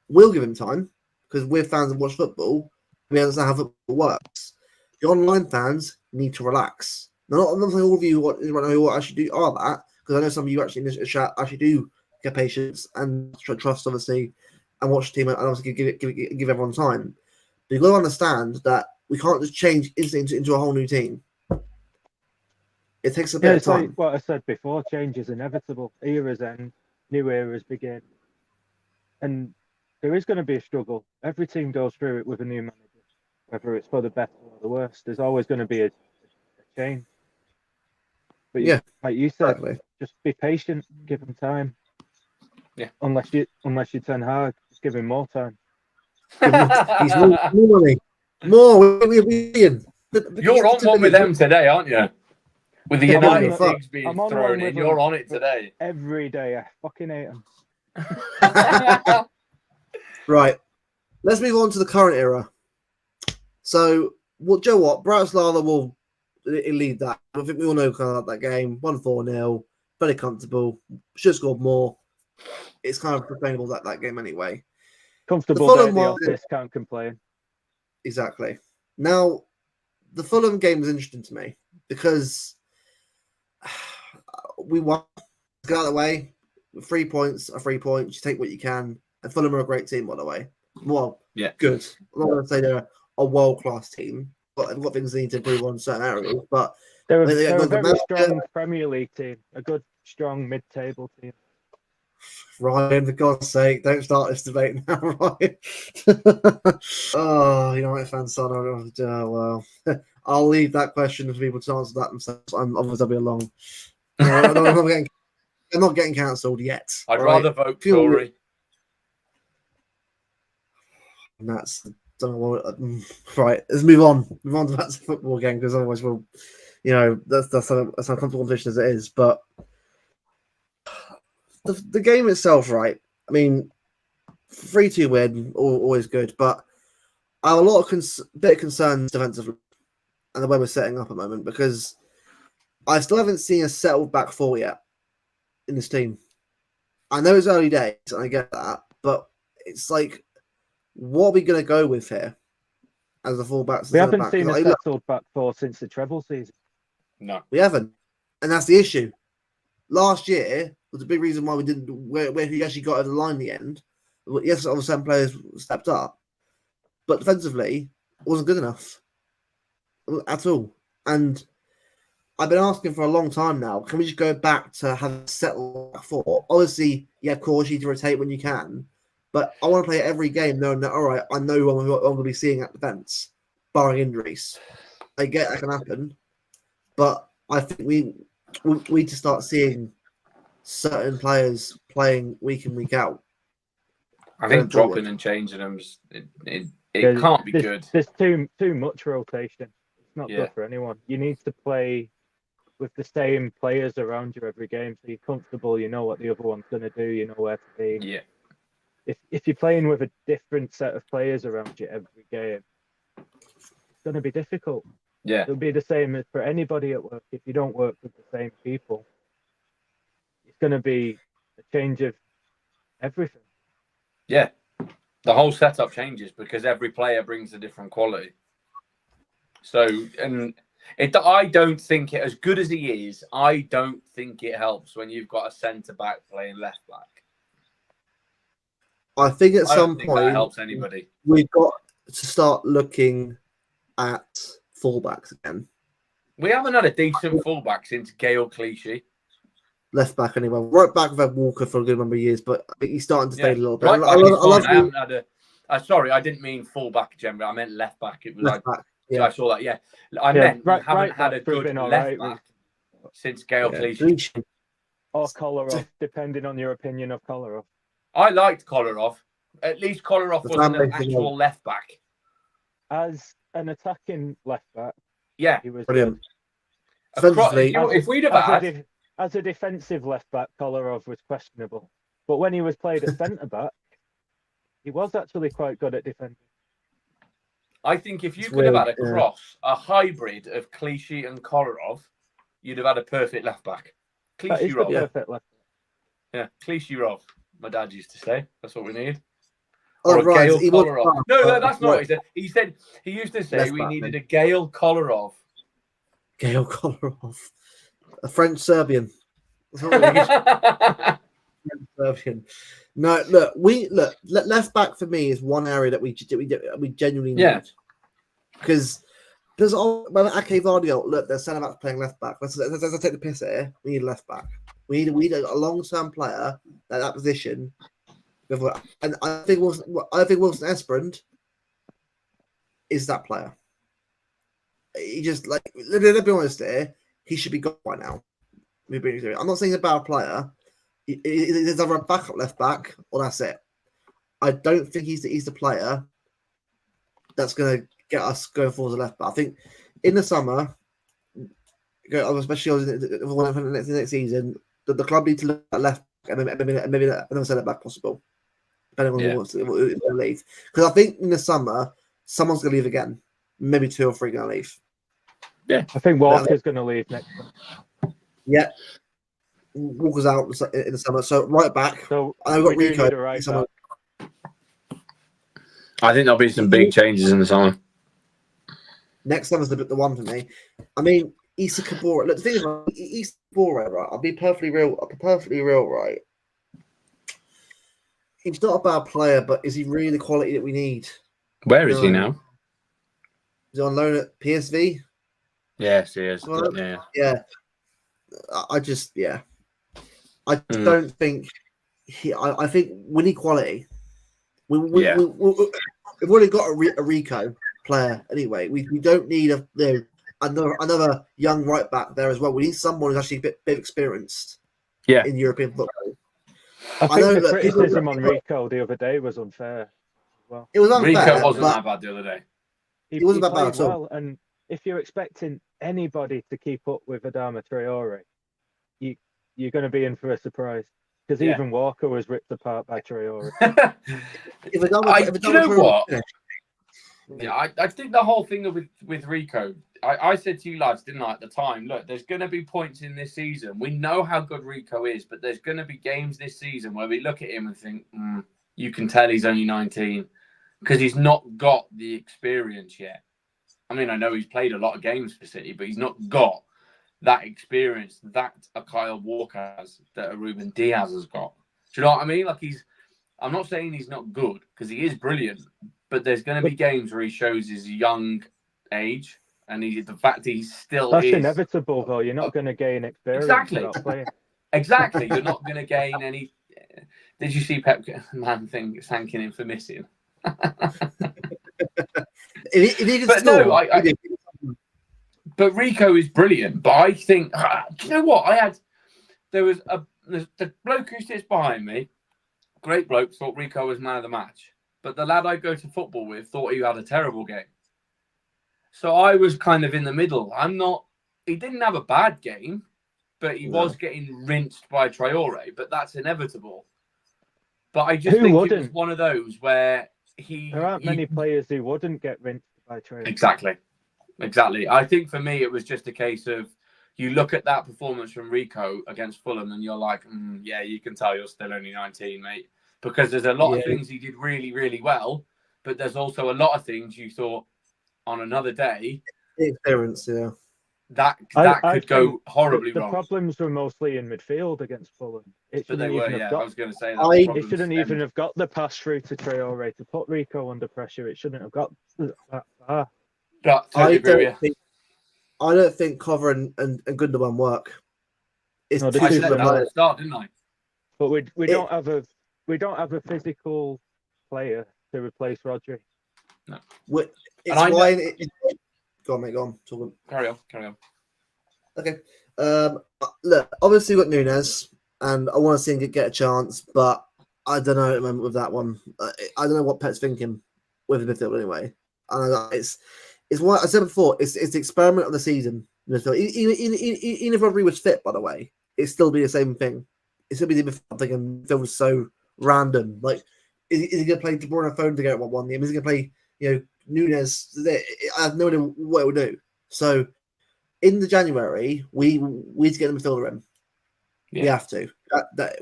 We'll give him time because we're fans and watch football. We understand how football works. The online fans need to relax. Now, I'm not saying all of you who actually do are that, because I know some of you actually in this chat actually do get patience and trust, obviously, and watch the team and obviously give everyone time. But you've got to understand that we can't just change instantly into a whole new team. It takes a bit of time. Like what I said before, change is inevitable. Eras end, new eras begin. And there is going to be a struggle. Every team goes through it with a new manager, whether it's for the better or the worse. There's always going to be a change. But yeah, like you said, just be patient, give him time. Yeah. Unless you Ten Hag, just give him more time. He's more money. More. You're on one with them today, aren't you? With the United things being thrown in, you're on it today. Every day, I fucking hate them. Right. Let's move on to the current era. So, Joe what? Bratislava will lead that. I think we all know kind of that game. 1-4-0. Very comfortable. Should have scored more. It's kind of sustainable that game anyway. Comfortable day at the office, can't complain. Exactly. Now, the Fulham game was interesting to me because we won. Get out of the way. 3 points are 3 points. You take what you can. And Fulham are a great team, by the way. Well, yeah, good. I'm not going to say they're a world-class team. But they've got things they need to improve on certain areas. But they're a very strong Premier League team. A good, strong mid-table team. Ryan, for God's sake, don't start this debate now, Ryan. Oh, United fans, son. Well, I'll leave that question for people to answer that themselves. Otherwise, I'll be along. I'm not getting cancelled yet. I'd rather vote Tory. And that's don't know what. Right, let's move on. Move on to back to football again, because otherwise we'll, that's an uncomfortable position as it is. But the game itself, right? I mean, 3-2 win, always good. But I have a lot of bit of concerns defensively and the way we're setting up at the moment, because I still haven't seen a settled back four yet in this team. I know it's early days, and I get that, but it's like, what are we going to go with here as a fullback? We haven't seen a settled back four since the treble season. No, we haven't, and that's the issue. Last year was a big reason why we didn't, where he actually got over the line in the end. Yes, all of a sudden players stepped up, but defensively, it wasn't good enough. at all. And I've been asking for a long time now. Can we just go back to have settled for? Obviously, yeah, of course, you need to rotate when you can. But I want to play every game knowing that, all right, I know who I'm going to be seeing at defence, barring injuries. I get that can happen. But I think we need to start seeing certain players playing week in, week out. I think dropping and changing them, it can't be good. There's too much rotation. It's not good for anyone. You need to play with the same players around you every game, so you're comfortable. You know what the other one's going to do. You know where to be. Yeah. If you're playing with a different set of players around you every game, it's going to be difficult. Yeah. It'll be the same as for anybody at work. If you don't work with the same people, it's going to be a change of everything. Yeah. The whole setup changes because every player brings a different quality. So, and I don't think it, as good as he is, I don't think it helps when you've got a centre-back playing left-back. I think at some that point helps anybody. We've got to start looking at fullbacks again. We haven't had a decent fullback since Gail Clichy. Left back anyway. Right back, we've had Walker for a good number of years, but I think he's starting to fade a little bit. Right back, I haven't had a. Sorry, I didn't mean fullback generally. I meant left back. It was left back. Yeah, I saw that. Yeah, I meant we haven't had a good left back since Gail Clichy. Or Kolarov, depending on your opinion of Kolarov. I liked Kolarov. At least Kolarov was an actual left back. As an attacking left back, yeah, he was brilliant. If we'd have had as a defensive left back, Kolarov was questionable. But when he was played at centre back, he was actually quite good at defending. I think if you could have had a cross, a hybrid of Clichy and Kolarov, you'd have had a perfect left back. Clichy Rov. Perfect left back. Yeah, Clichy Rov. My dad used to say that's what we need. Oh, or a right. Gail Kolarov. No, that's not what he said. He used to say left we back, needed a Gail Kolarov. Gail Kolarov. A French Serbian. Serbian. No, look. Left back for me is one area that we genuinely need. Because Ake Vardio, look, there's centre backs playing left back. Let's take the piss here. We need a left back. We need a long term player at that position. And I think Wilson Esperand is that player. He just let's be honest here. He should be gone by now. I'm not saying he's a bad player. He's either a backup left back or that's it. I don't think he's the player that's going to get us going forward as a left back. I think in the summer, especially for the next season, the club need to look at left back and maybe another centre back possible, depending on who wants to leave. Because I think in the summer, someone's going to leave again. Maybe 2 or 3 going to leave. Yeah, I think Walker's going to leave next time. Yeah. Walker's out in the summer, so right back. So I've got Rico. Right I think there'll be some big changes in the summer. Next summer's the one for me. I mean, Issa Kabora. Look, the thing is, Issa Kabora, right? I'll be perfectly real, right? He's not a bad player, but is he really the quality that we need? Where is he now? He's on loan at PSV. Yes, he is. Yeah. I just don't think I think we need quality. We've already got a Rico player anyway. We don't need another young right back there as well. We need someone who's actually a bit experienced in European football. I think the criticism on Rico the other day was unfair as well. It was unfair. Rico wasn't that bad the other day. He wasn't that bad at all. Well, and if you're expecting anybody to keep up with Adama Traore, you're going to be in for a surprise. Because even Walker was ripped apart by Traore. You know what? Yeah, I think the whole thing with Rico, I said to you lads, didn't I, at the time, look, there's going to be points in this season. We know how good Rico is, but there's going to be games this season where we look at him and think, you can tell he's only 19 because he's not got the experience yet. I mean, I know he's played a lot of games for City, but he's not got that experience that a Kyle Walker has, that a Ruben Diaz has got. Do you know what I mean? Like I'm not saying he's not good because he is brilliant, but there's going to be games where he shows his young age and the fact he still That's is inevitable, though. You're not going to gain experience Exactly. without playing. Exactly. You're not going to gain any. Did you see Pep thanking him for missing? He needed But score. no, He did. But Rico is brilliant. But I think, do you know what? There was the bloke who sits behind me, great bloke, thought Rico was man of the match. But the lad I go to football with thought he had a terrible game. So I was kind of in the middle. He didn't have a bad game, but he was getting rinsed by Traore. But that's inevitable. But I just think it was one of those where there aren't many players who wouldn't get rinsed by Traore. Exactly. I think for me, it was just a case of you look at that performance from Rico against Fulham and you're like, yeah, you can tell you're still only 19, mate. Because there's a lot of things he did really, really well. But there's also a lot of things you thought on another day. Experience, That could go horribly wrong. The problems were mostly in midfield agast Fulham. But they were, I was going to say that. It shouldn't even have got the pass through to Traore to put Rico under pressure. It shouldn't have got that far. I don't think Cover and Gundogan work. I said that at the start, didn't I? But we don't have a physical player to replace Rodri. No. Go on, mate. Go on. Carry on. Okay. Look, obviously we've got Nunes, and I want to see him get a chance, but I don't know at the moment with that one. I don't know what Pet's thinking with the midfield anyway. It's what I said before. It's the experiment of the season. Even if Rodri was fit, by the way, it'd still be the same thing. It's gonna be the midfield was so random. Like, is he gonna play De Bruyne phone to get one game? Is he gonna play Nunes? I have no idea what it will do. So in the January, we need to get the midfielder in. Yeah. We have to.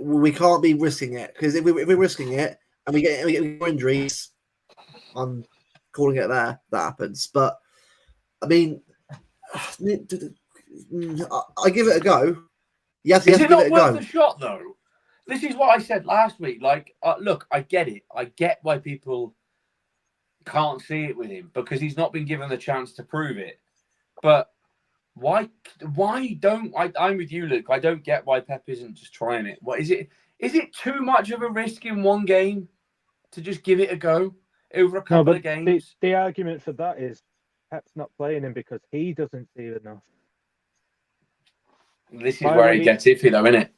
We can't be risking it, because if we're risking it and we get injuries, I'm calling it there. That happens. But I mean, I give it a go. Is it not worth a shot though? This is what I said last week. Like, look, I get it. I get why people can't see it with him, because he's not been given the chance to prove it. But why don't I'm with you, Luke. I don't get why Pep isn't just trying it. What is it? Is it too much of a risk in one game to just give it a go over a couple of games? The argument for that is Pep's not playing him because he doesn't see enough. This is where he gets iffy, though, isn't it?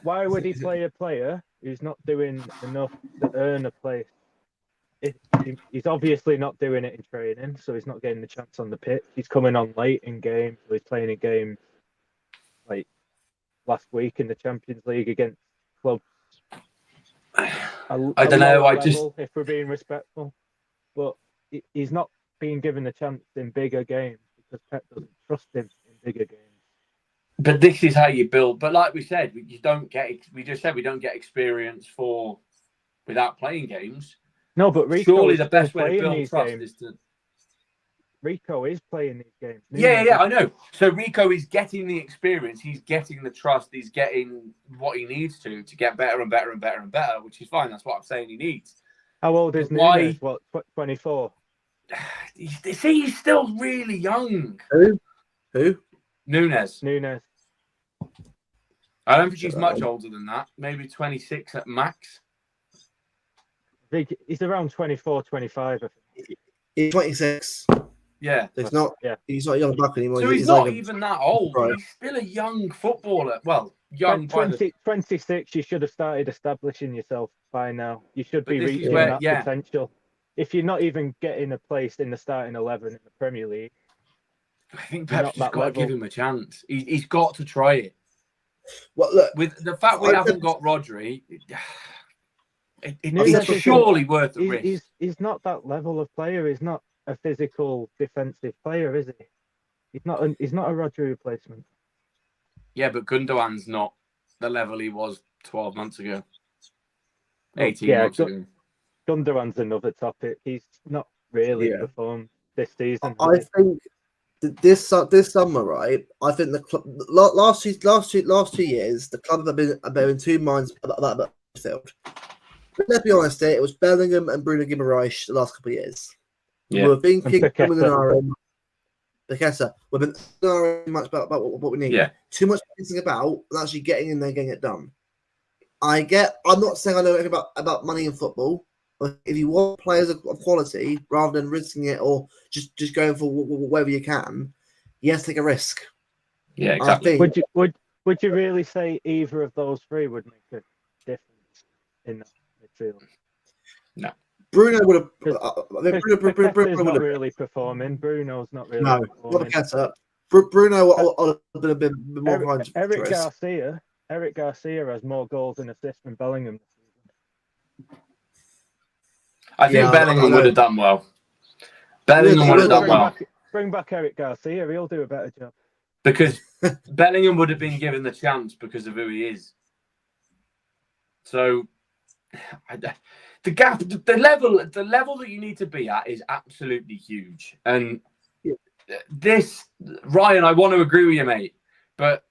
Why would he play a player who's not doing enough to earn a place? He's obviously not doing it in training, so he's not getting the chance on the pitch. He's coming on late in games, so he's playing a game like last week in the Champions League against clubs. I don't know. If we're being respectful, but he's not being given a chance in bigger games because Pep doesn't trust him in bigger games. But this is how you build. But like we said, we just said we don't get experience without playing games. No, but Rico surely the best way to build trust is to. Rico is playing these games. Yeah, I know. So Rico is getting the experience. He's getting the trust. He's getting what he needs to get better and better and better and better, which is fine. That's what I'm saying he needs. How old is Nunes? What, 24? He's still really young. Who? Nunes. I don't think he's much older than that. Maybe 26 at max. I think he's around 24, 25. I think. He's 26. Yeah. He's not a young buck anymore. So he's not even that old. Right. He's still a young footballer. Well, young. 26, you should have started establishing yourself by now. You should be reaching that potential. If you're not even getting a place in the starting 11 in the Premier League, I think Pep's just got to give him a chance. He's got to try it. Well, look, with the fact we haven't got Rodri, it's surely worth the risk. He's not that level of player. He's not a physical defensive player, is he? He's not a Rodri replacement. Yeah, but Gundogan's not the level he was 12 months ago. 18 months ago. Gundogan's another topic. He's not really performed this season. I think this summer, right? I think the club last 2 years, the club have been in two minds about that midfield. Let's be honest, it was Bellingham and Bruno Guimaraes the last couple of years. Yeah. We've been kicking them in our own. Bekessa, we've been very much about what we need. Yeah. Too much thinking about and actually getting in there, getting it done. I'm not saying I know anything about money in football, but if you want players of quality, rather than risking it or just going for whatever you can, you have to take a risk. Yeah, exactly. Would you really say either of those three would make a difference in that midfield? No. Bruno would have. Bekessa's not really performing. Bruno's not really performing. Not Bekessa. Bruno would have been more behind. Eric Garcia has more goals and assists than Bellingham this season. I think Bellingham would have done well. Bellingham would have done well. Bring back Eric Garcia. He'll do a better job. Because Bellingham would have been given the chance because of who he is. So the gap, the level that you need to be at is absolutely huge. And this, Ryan, I want to agree with you, mate. But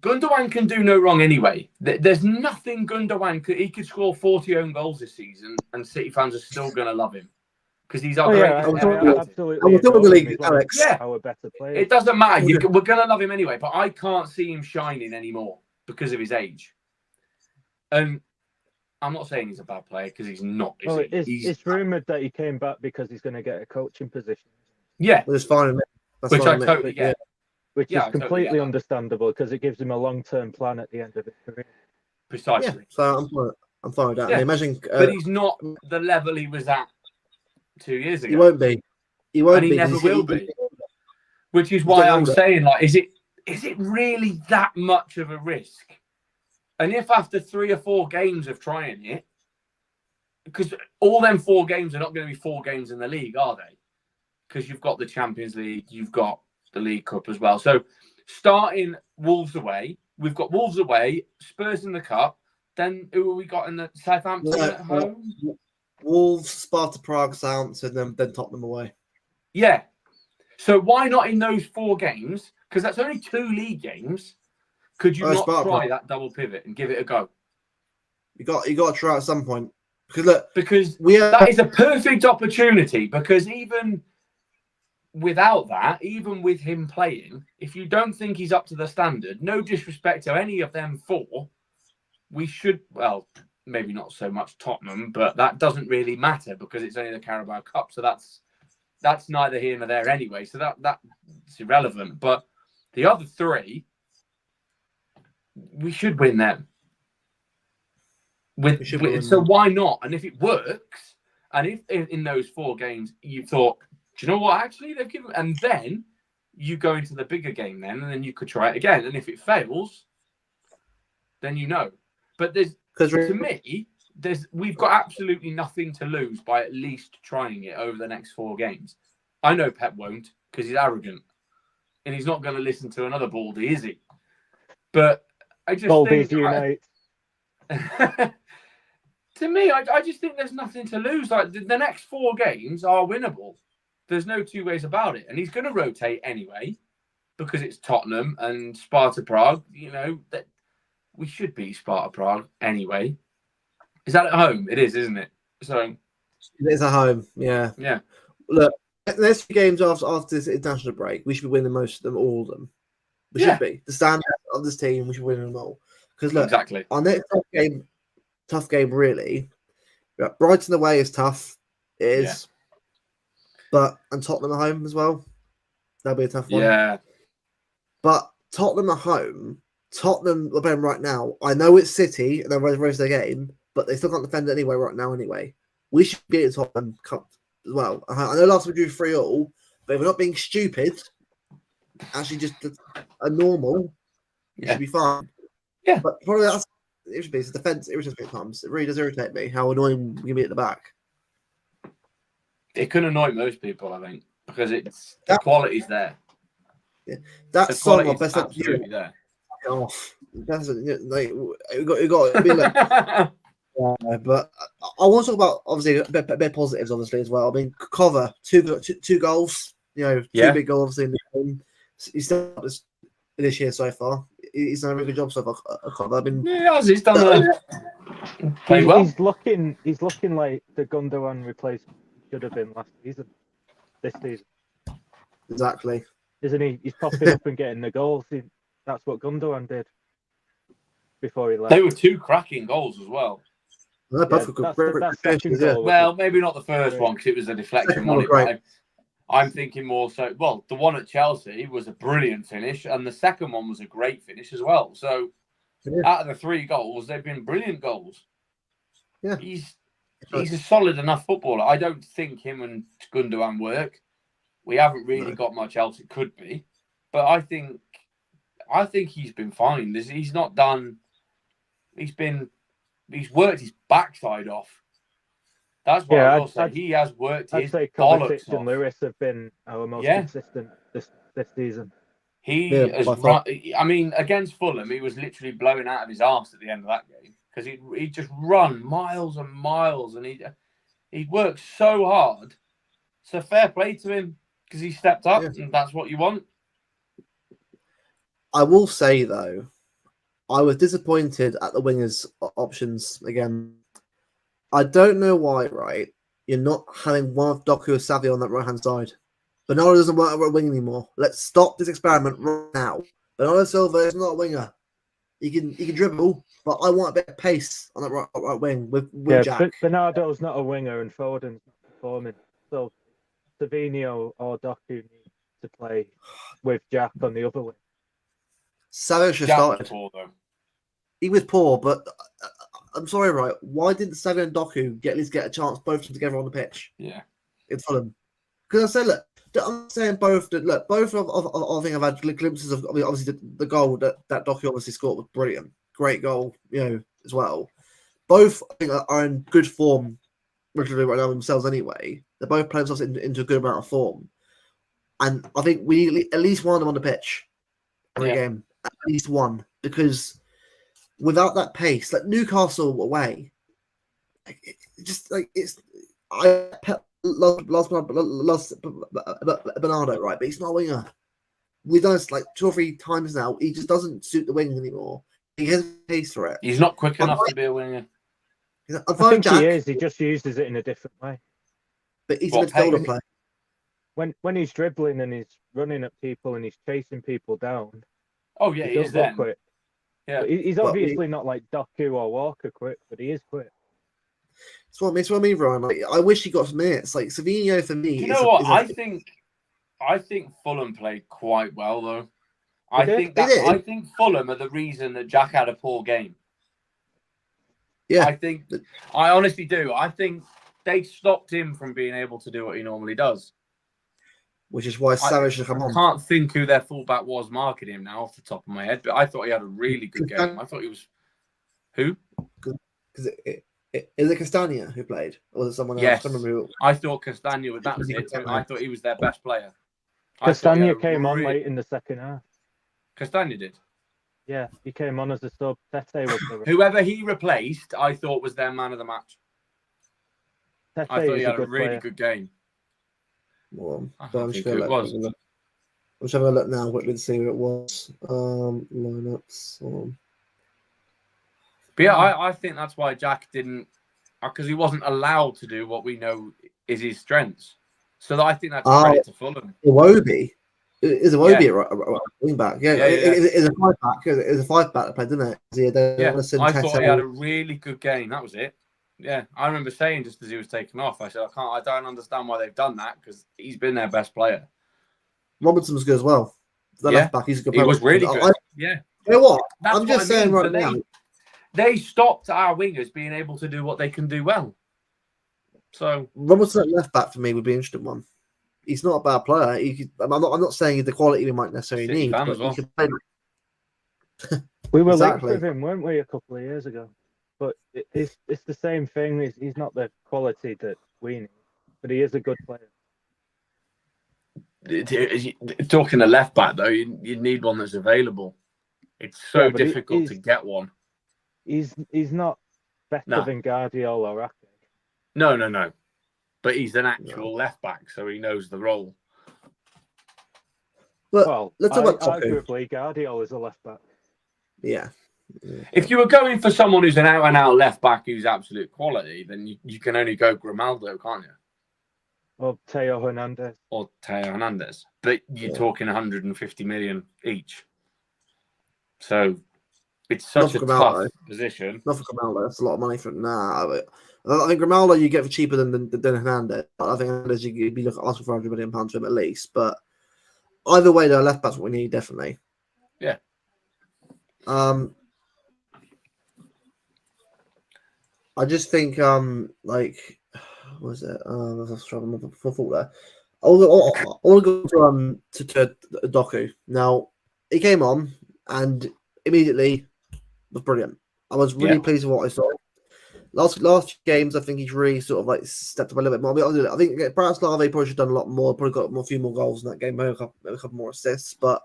Gundogan can do no wrong anyway. There's nothing Gundogan could. He could score 40 own goals this season, and City fans are still going to love him because he's our absolutely. Alex. Yeah, our better player. It doesn't matter. We're going to love him anyway. But I can't see him shining anymore because of his age. And I'm not saying he's a bad player because he's not. It's rumoured that he came back because he's going to get a coaching position. Yeah, it's fine. Which I totally get. Which is completely understandable because it gives him a long-term plan at the end of his career. Precisely. Yeah, so I'm fine with that. Yeah. Imagine, but he's not the level he was at 2 years ago. He won't be. He never will be. Which is why I'm saying, like, is it really that much of a risk? And if after 3 or 4 games of trying it, because all them 4 games are not going to be 4 games in the league, are they? Because you've got the Champions League, you've got the League Cup as well. So starting Wolves away, we've got Wolves away, Spurs in the Cup. Then who have we got in the Southampton at home? Wolves, Sparta Prague, Southampton, then Tottenham away. Yeah. So why not in those 4 games? Because that's only 2 league games. Could you not try that double pivot and give it a go? You got to try at some point. Because that is a perfect opportunity. Because even without that, even with him playing, if you don't think he's up to the standard, no disrespect to any of them 4, we should, well, maybe not so much Tottenham, but that doesn't really matter because it's only the Carabao Cup. So that's neither here nor there anyway. So that's irrelevant. But the other 3, we should win them. So why not? And if it works, and if in those 4 games you thought, do you know what? Actually, they've given, and then you go into the bigger game, and then you could try it again. And if it fails, then you know. But we've got absolutely nothing to lose by at least trying it over the next 4 games. I know Pep won't because he's arrogant, and he's not going to listen to another Baldy, is he? But I just Baldy's unite. To me, I just think there's nothing to lose. Like the next 4 games are winnable. There's no 2 ways about it. And he's going to rotate anyway because it's Tottenham and Sparta Prague. You know, that we should beat Sparta Prague anyway. Is that at home? It is, isn't it? So it is at home, yeah. Yeah. Look, the next few games after this international break, we should be winning most of them, all of them. We should be. The standard of this team, we should win them all. Because look, exactly. Our next tough game really. Brighton away is tough. It is. Yeah. And Tottenham at home as well. That'll be a tough one. Yeah. But Tottenham at home, Tottenham are playing right now. I know it's City and they're raised their game, but they still can't defend it anyway right now anyway. We should be at Tottenham Cup as well. I know last week we drew 3-3, but if we're not being stupid, actually just a normal, it should be fine. Yeah. But probably that's it should be. It's defense irritates me at times. It really does irritate me how annoying we can be at the back. It can annoy most people, I think, because the quality's there. Yeah, that's song of best absolutely there. Off. That's it got to be like. But I want to talk about obviously a bit positives, obviously as well. I mean, Cover two goals. You know, 2 big goals in the game. He's done this year so far. He's done a really good job so far. Cover. I mean, he's done. Played well. He's looking like the Gundogan replacement should have been last season. This season. Exactly. Isn't he? He's popping up and getting the goals. That's what Gundogan did before he left. They were two cracking goals as well. They're both good. That second Yeah. goal. Well, maybe not the first one because it was a deflection. Second one was great. I'm thinking more so. Well, the one at Chelsea was a brilliant finish, and the second one was a great finish as well. So, out of the 3 goals, they've been brilliant goals. Yeah, he's a solid enough footballer. I don't think him and Gundogan work. We haven't really got much else it could be, but I think he's been fine. He's not done. He's worked his backside off. That's what I will say. He has worked his bollocks off. And Lewis have been our most consistent this season. He has run. I mean, against Fulham, he was literally blowing out of his arse at the end of that game because he just run miles and miles, and he worked so hard. So fair play to him because he stepped up, and that's what you want. I will say though, I was disappointed at the wingers options again. I don't know why, right? You're not having one of Doku or Savio on that right-hand side. Bernardo doesn't work at wing anymore. Let's stop this experiment right now. Bernardo Silva is not a winger. He can dribble, but I want a bit of pace on that right wing with Jack. Bernardo's not a winger and Foden's not performing. So Savinho or Doku need to play with Jack on the other wing. Savio should have started. Poor, though. He was poor, but I'm sorry, right? Why didn't Savio and Doku at least get a chance both of them together on the pitch? Yeah, in Fulham. Because I said, look, I'm saying both of I think I've had glimpses of obviously the goal that Doku obviously scored was brilliant, great goal, as well. Both I think are in good form, literally right now themselves anyway. They're both playing themselves into a good amount of form, and I think we need at least one of them on the pitch every game, at least one, because without that pace, like Newcastle away, I lost Bernardo, right? But he's not a winger. We've done this like 2 or 3 times now. He just doesn't suit the wing anymore. He has pace for it. He's not quick enough to be a winger. I think Jack, he is. He just uses it in a different way. But he's a midfielder player. When he's dribbling and he's running at people and he's chasing people down. Oh yeah, he is then. Quick. Yeah, but he's obviously not like Doku or Walker quick, but he is quick. That's what I mean, Ryan. Like, I wish he got some minutes. Like Savinho for me. You know what? I think Fulham played quite well though. I think Fulham are the reason that Jack had a poor game. Yeah, I honestly do. I think they stopped him from being able to do what he normally does. Which is why Savage should come on. I can't think who their fullback was marking him now off the top of my head, but I thought he had a really good game. I thought he was who? Is it Castagna who played, or was it someone else? Yes, I thought Castagna was that was it. I thought he was their best player. Castagna came on late in the second half. Castagna did. Yeah, he came on as a sub. Tete was the whoever he replaced, I thought was their man of the match. Tete I thought he had a really player. good game. Well, I'm just having a look now quickly to see who it was. Lineups. But yeah, I think that's why Jack didn't, because he wasn't allowed to do what we know is his strengths. So I think that's credit to Fulham. Iwobi. Is Iwobi a wing back? Yeah, it's a 5-back. It's a 5-back that played, didn't it? I thought he had a really good game. That was it. Yeah, I remember saying just as he was taking off, I said, I don't understand why they've done that because he's been their best player. Robinson was good as well. Left back, he's a good player. He was really good. You know what? That's I'm just saying right now. They stopped our wingers being able to do what they can do well. So Robertson at left back for me would be an interesting one. He's not a bad player. I'm not saying the quality we might necessarily need, but he can play. We were linked with him, weren't we, a couple of years ago? But it's the same thing. He's not the quality that we need, but he is a good player. Talking a left back though, you need one that's available. It's so difficult to get one. He's not better than Guardiola or Ake. No. But he's an actual left back, so he knows the role. But let's talk about arguably Guardiola is a left back. Yeah. If you were going for someone who's an out-and-out left back who's absolute quality, then you can only go Grimaldo, can't you? Or Teo Hernandez. Or Teo Hernandez. But you're talking 150 million each. So it's such a tough position. Not for Grimaldo. That's a lot of money for now. I think Grimaldo you get for cheaper than Hernandez. I think Hernandez you'd be asking for £100 million for him at least. But either way, the left back's what we need, definitely. Yeah. I just think like what was it? I was struggling for thought there. I want to go to Doku. Now he came on and immediately was brilliant. I was really pleased with what I saw. Last games, I think he's really sort of like stepped up a little bit more. I think Bratislava probably should have done a lot more. Probably got a few more goals in that game, maybe a couple more assists. But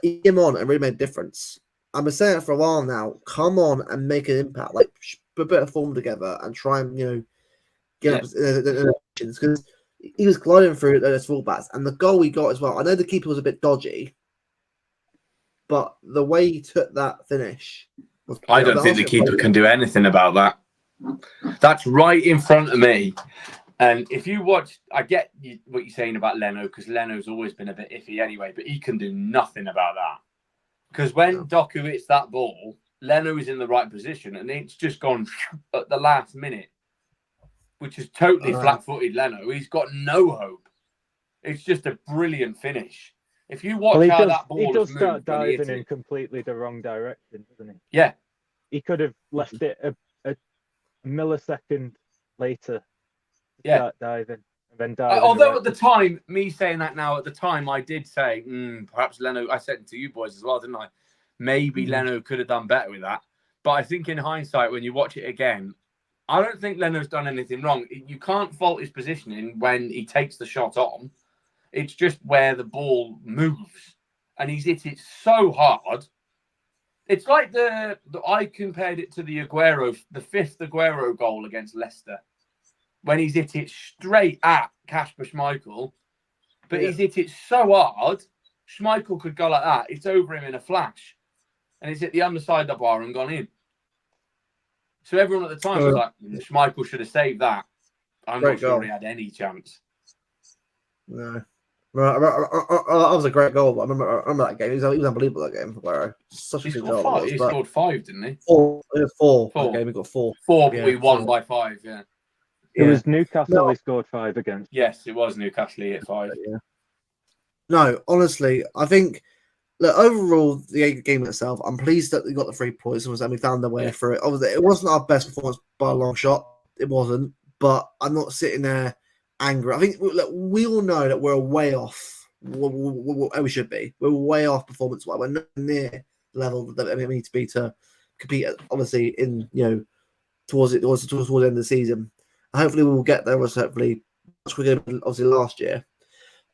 he came on and really made a difference. I've been saying it for a while now. Come on and make an impact. Like put a bit of form together and try and get up because he was gliding through those fullbacks and the goal we got as well. I know the keeper was a bit dodgy, but the way he took that finish. I don't think the keeper can do anything about that. That's right in front of me. And if you watch, I get what you're saying about Leno, because Leno's always been a bit iffy anyway, but he can do nothing about that. Because when Doku hits that ball, Leno is in the right position and it's just gone at the last minute, which is totally flat-footed Leno. He's got no hope. It's just a brilliant finish. If you watch that ball he does start diving in completely the wrong direction, doesn't he? Yeah. He could have left it a millisecond later to start diving. And then diving although at the time, me saying that now, at the time, I did say, perhaps Leno, I said it to you boys as well, didn't I? Maybe Leno could have done better with that. But I think in hindsight, when you watch it again, I don't think Leno's done anything wrong. You can't fault his positioning when he takes the shot on. It's just where the ball moves. And he's hit it so hard. It's like I compared it to the fifth Aguero goal against Leicester. When he's hit it straight at Kasper Schmeichel. But he's hit it so hard, Schmeichel could go like that. It's over him in a flash. And he's hit the underside of the bar and gone in. So everyone at the time was like, Schmeichel should have saved that. I'm not sure he had any chance. No. That was a great goal. I remember that game. He was unbelievable, that game. Such a good goal. He scored 5, didn't he? 4. That game, he got 4. 4, but we won by 5, yeah. It was Newcastle he scored 5 against. Yes, it was Newcastle he hit 5. Yeah. No, honestly, I think overall, the game itself, I'm pleased that we got the 3 points and we found the way through it. Obviously, it wasn't our best performance by a long shot. It wasn't. But I'm not sitting there angry. I think we all know that we're way off where we should be. We're way off performance-wise. We're not near the level that we need to be to compete, obviously, in towards the end of the season. Hopefully, we will get there. Hopefully, much quicker than obviously last year.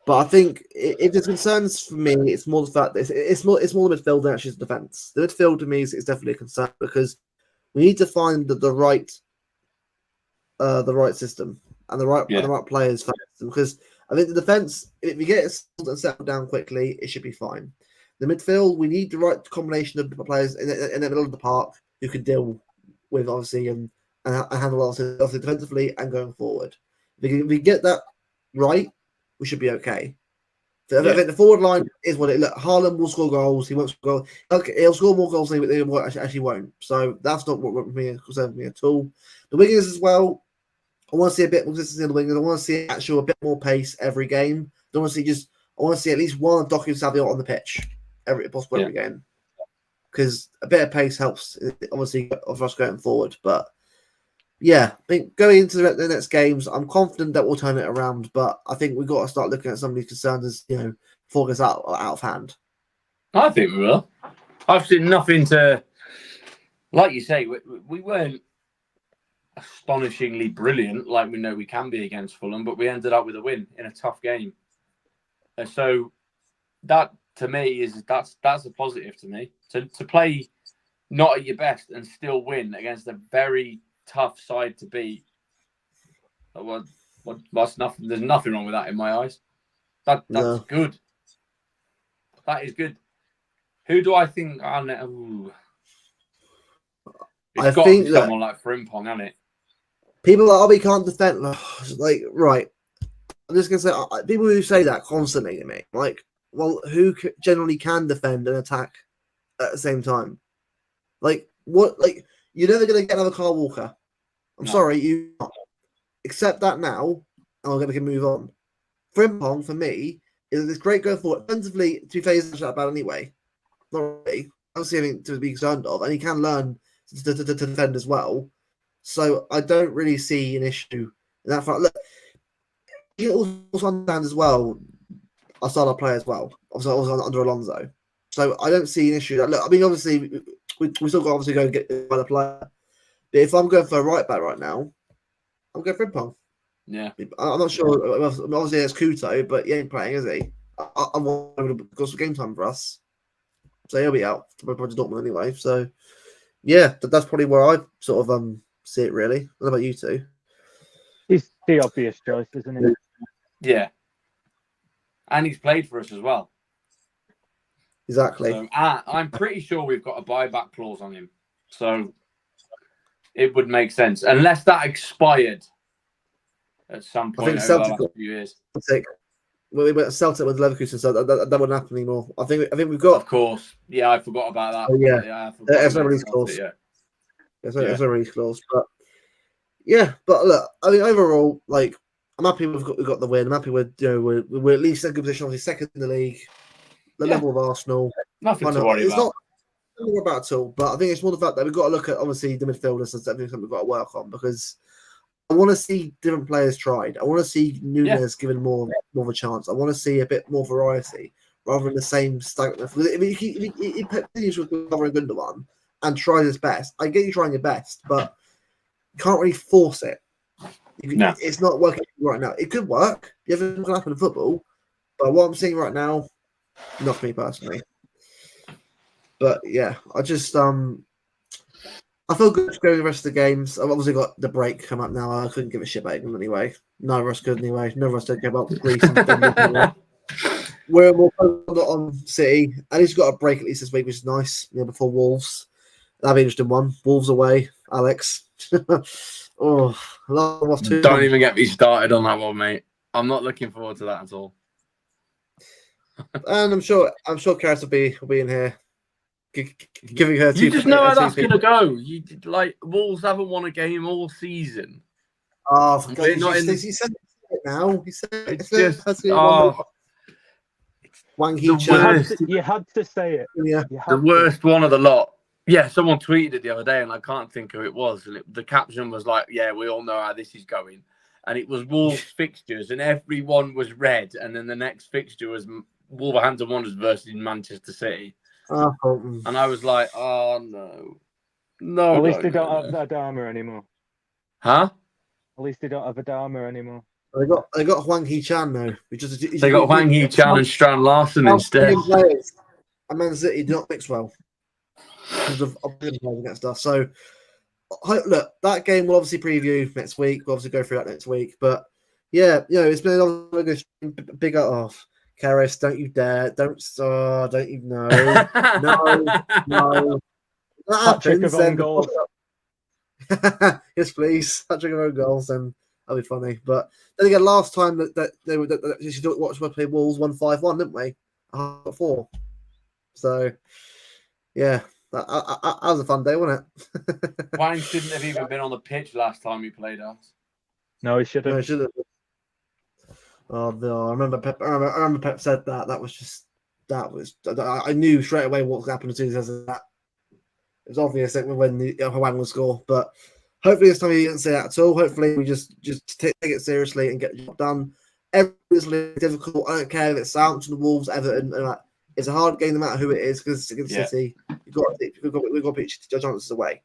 But I think if there's concerns for me, it's more the fact that it's more the midfield than actually the defence. The midfield to me is definitely a concern because we need to find the right system and the right players for them. Because I think the defence, if you get it settled down quickly, it should be fine. The midfield, we need the right combination of players in the middle of the park who can deal with obviously and handle obviously defensively and going forward. If we get that right, we should be okay. So I think the forward line is what it. Look, Haaland will score goals. He won't score goals. Okay, he'll score more goals than he actually won't. So that's not what concerns me at all. The wingers as well. I want to see a bit more consistency in the wingers. I want to see a bit more pace every game. I want to see at least one of Doku and Savio on the pitch every game. Because a bit of pace helps, obviously, for us going forward. But yeah, I think going into the next games, I'm confident that we'll turn it around. But I think we've got to start looking at some of these concerns as before it gets out of hand. I think we will. I've seen nothing to, like you say, we weren't astonishingly brilliant like we know we can be against Fulham, but we ended up with a win in a tough game. And so that to me that's a positive to me. To play not at your best and still win against a very tough side to beat. That's nothing. There's nothing wrong with that in my eyes. That's good. That is good. Who do I think? It's got to be someone like Frimpong, hasn't it? People that we can't defend, right? I'm just gonna say people who say that constantly to me, like, well, who generally can defend and attack at the same time? Like, what? Like, you're never gonna get another Carl Walker. I'm sorry, you accept that now, and we're gonna move on. Frimpong for me is this great going forward. Defensively, to be fair, he's not bad anyway. Not really. I don't see anything to be concerned of, and he can learn to defend as well. So I don't really see an issue in that front. Look, you also understand as well. I started our play as well. Obviously, I was under Alonso, so I don't see an issue. Look, I mean, obviously, we still got to go and get the player. But if I'm going for a right back right now, I'm going for Frimpong. Yeah, I'm not sure. Obviously, it's Kuto, but he ain't playing, is he? I want because of game time for us, so he'll be out for Dortmund anyway. So, yeah, that's probably where I sort of see it. Really, what about you two? He's the obvious choice, isn't he? yeah, and he's played for us as well. Exactly. So I'm pretty sure we've got a buyback clause on him, so it would make sense unless that expired at some point over the last few years. We went Celtic with Leverkusen, so that wouldn't happen anymore. I think we've got. Of course, yeah, I forgot about that. Oh, yeah, there's no release clause. Yeah, there's no release clause, but yeah, but look, I mean, overall, like, I'm happy we've got the win. I'm happy we're at least in a good position, obviously second in the league, the level of Arsenal. Nothing to worry about. It's not about at all, but I think it's more the fact that we've got to look at obviously the midfielders and something we've got to work on, because I want to see different players tried. I want to see Nunes given more of a chance. I want to see a bit more variety rather than the same stagnant. I mean, he continues with covering Gundogan and tries his best. I get you trying your best, but you can't really force it. It's not working right now. It could work. You have to happen in football, but what I'm seeing right now, not for me personally. But yeah, I just I feel good going the rest of the games. I've obviously got the break come up now. I couldn't give a shit about them anyway. None of us could anyway. None of us don't care about Greece and Finland. We're more focused on City. And he's got a break at least this week, which is nice. Before Wolves. That'd be an interesting one. Wolves away, Alex. Don't even get me started on that one, mate. I'm not looking forward to that at all. And I'm sure Karis will be in here. Giving her you just know how that's going to go. You like Wolves haven't won a game all season. Oh, for God, he said it now. He said it's just you had to say it. Yeah, the worst one of the lot. Yeah, someone tweeted it the other day, and I can't think who it was. And the caption was like, "Yeah, we all know how this is going," and it was Wolves fixtures, and everyone was red. And then the next fixture was Wolverhampton Wanderers versus Manchester City. And I was like, oh, no. At least they don't have that Adama anymore. Huh? At least they don't have Adama anymore. They got Hwang Hee-chan now. They got Hwang Hee-chan and Strand Larsen instead. Players and Man City do not mix well because of playing against us. So look, that game we'll obviously preview next week. We'll obviously go through that next week. But yeah, it's been a big off. Karis, don't you dare! Don't you know? No. Hat-trick of own goals. Yes, please. Hat-trick of own goals, then that'll be funny. But then again, last time that they were watch us play Wolves 1-5-1, didn't we? 4. So yeah, that was a fun day, wasn't it? Wang shouldn't have even been on the pitch last time he played us. No, he shouldn't. No, he shouldn't. Oh no! I remember Pep said that. I knew straight away what was happening as soon as he said that. It was obvious that when Hwang would score, but hopefully this time he didn't say that at all. Hopefully we just take it seriously and get the job done. Everything's really difficult. I don't care if it's Southampton, the Wolves, Everton. It's a hard game no matter who it is because it's against City. We've got to pitch the chances away.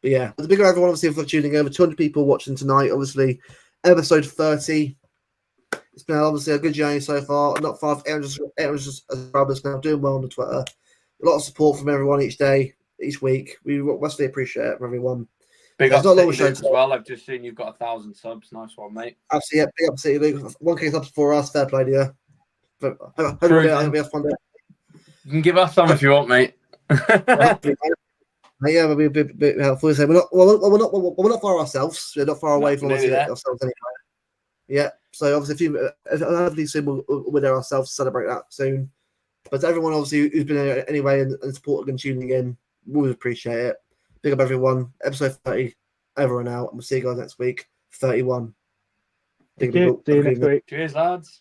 But yeah, it's a big everyone obviously for tuning over. 200 people watching tonight. Obviously, episode 30. It's been obviously a good journey so far. Not far. 800 subscribers now, doing well on the Twitter. A lot of support from everyone each day, each week. We mostly appreciate it from everyone. Big up City Luke as well. I've just seen you've got 1,000 subs. Nice one, mate. Absolutely, yeah. Big up City Luke. 1K subs for us. Fair play to you. Hopefully, you can give us some if you want, mate. Yeah, we'll be a bit helpful. So we're not far ourselves. We're not far away from ourselves anyway. Yeah. So obviously, hopefully soon we'll there ourselves to celebrate that soon. But to everyone obviously who's been there anyway and supporting and tuning in, we would appreciate it. Big up everyone. Episode 30 over and out, and we'll see you guys next week. 31. Thank you. See you next week. Cheers, lads.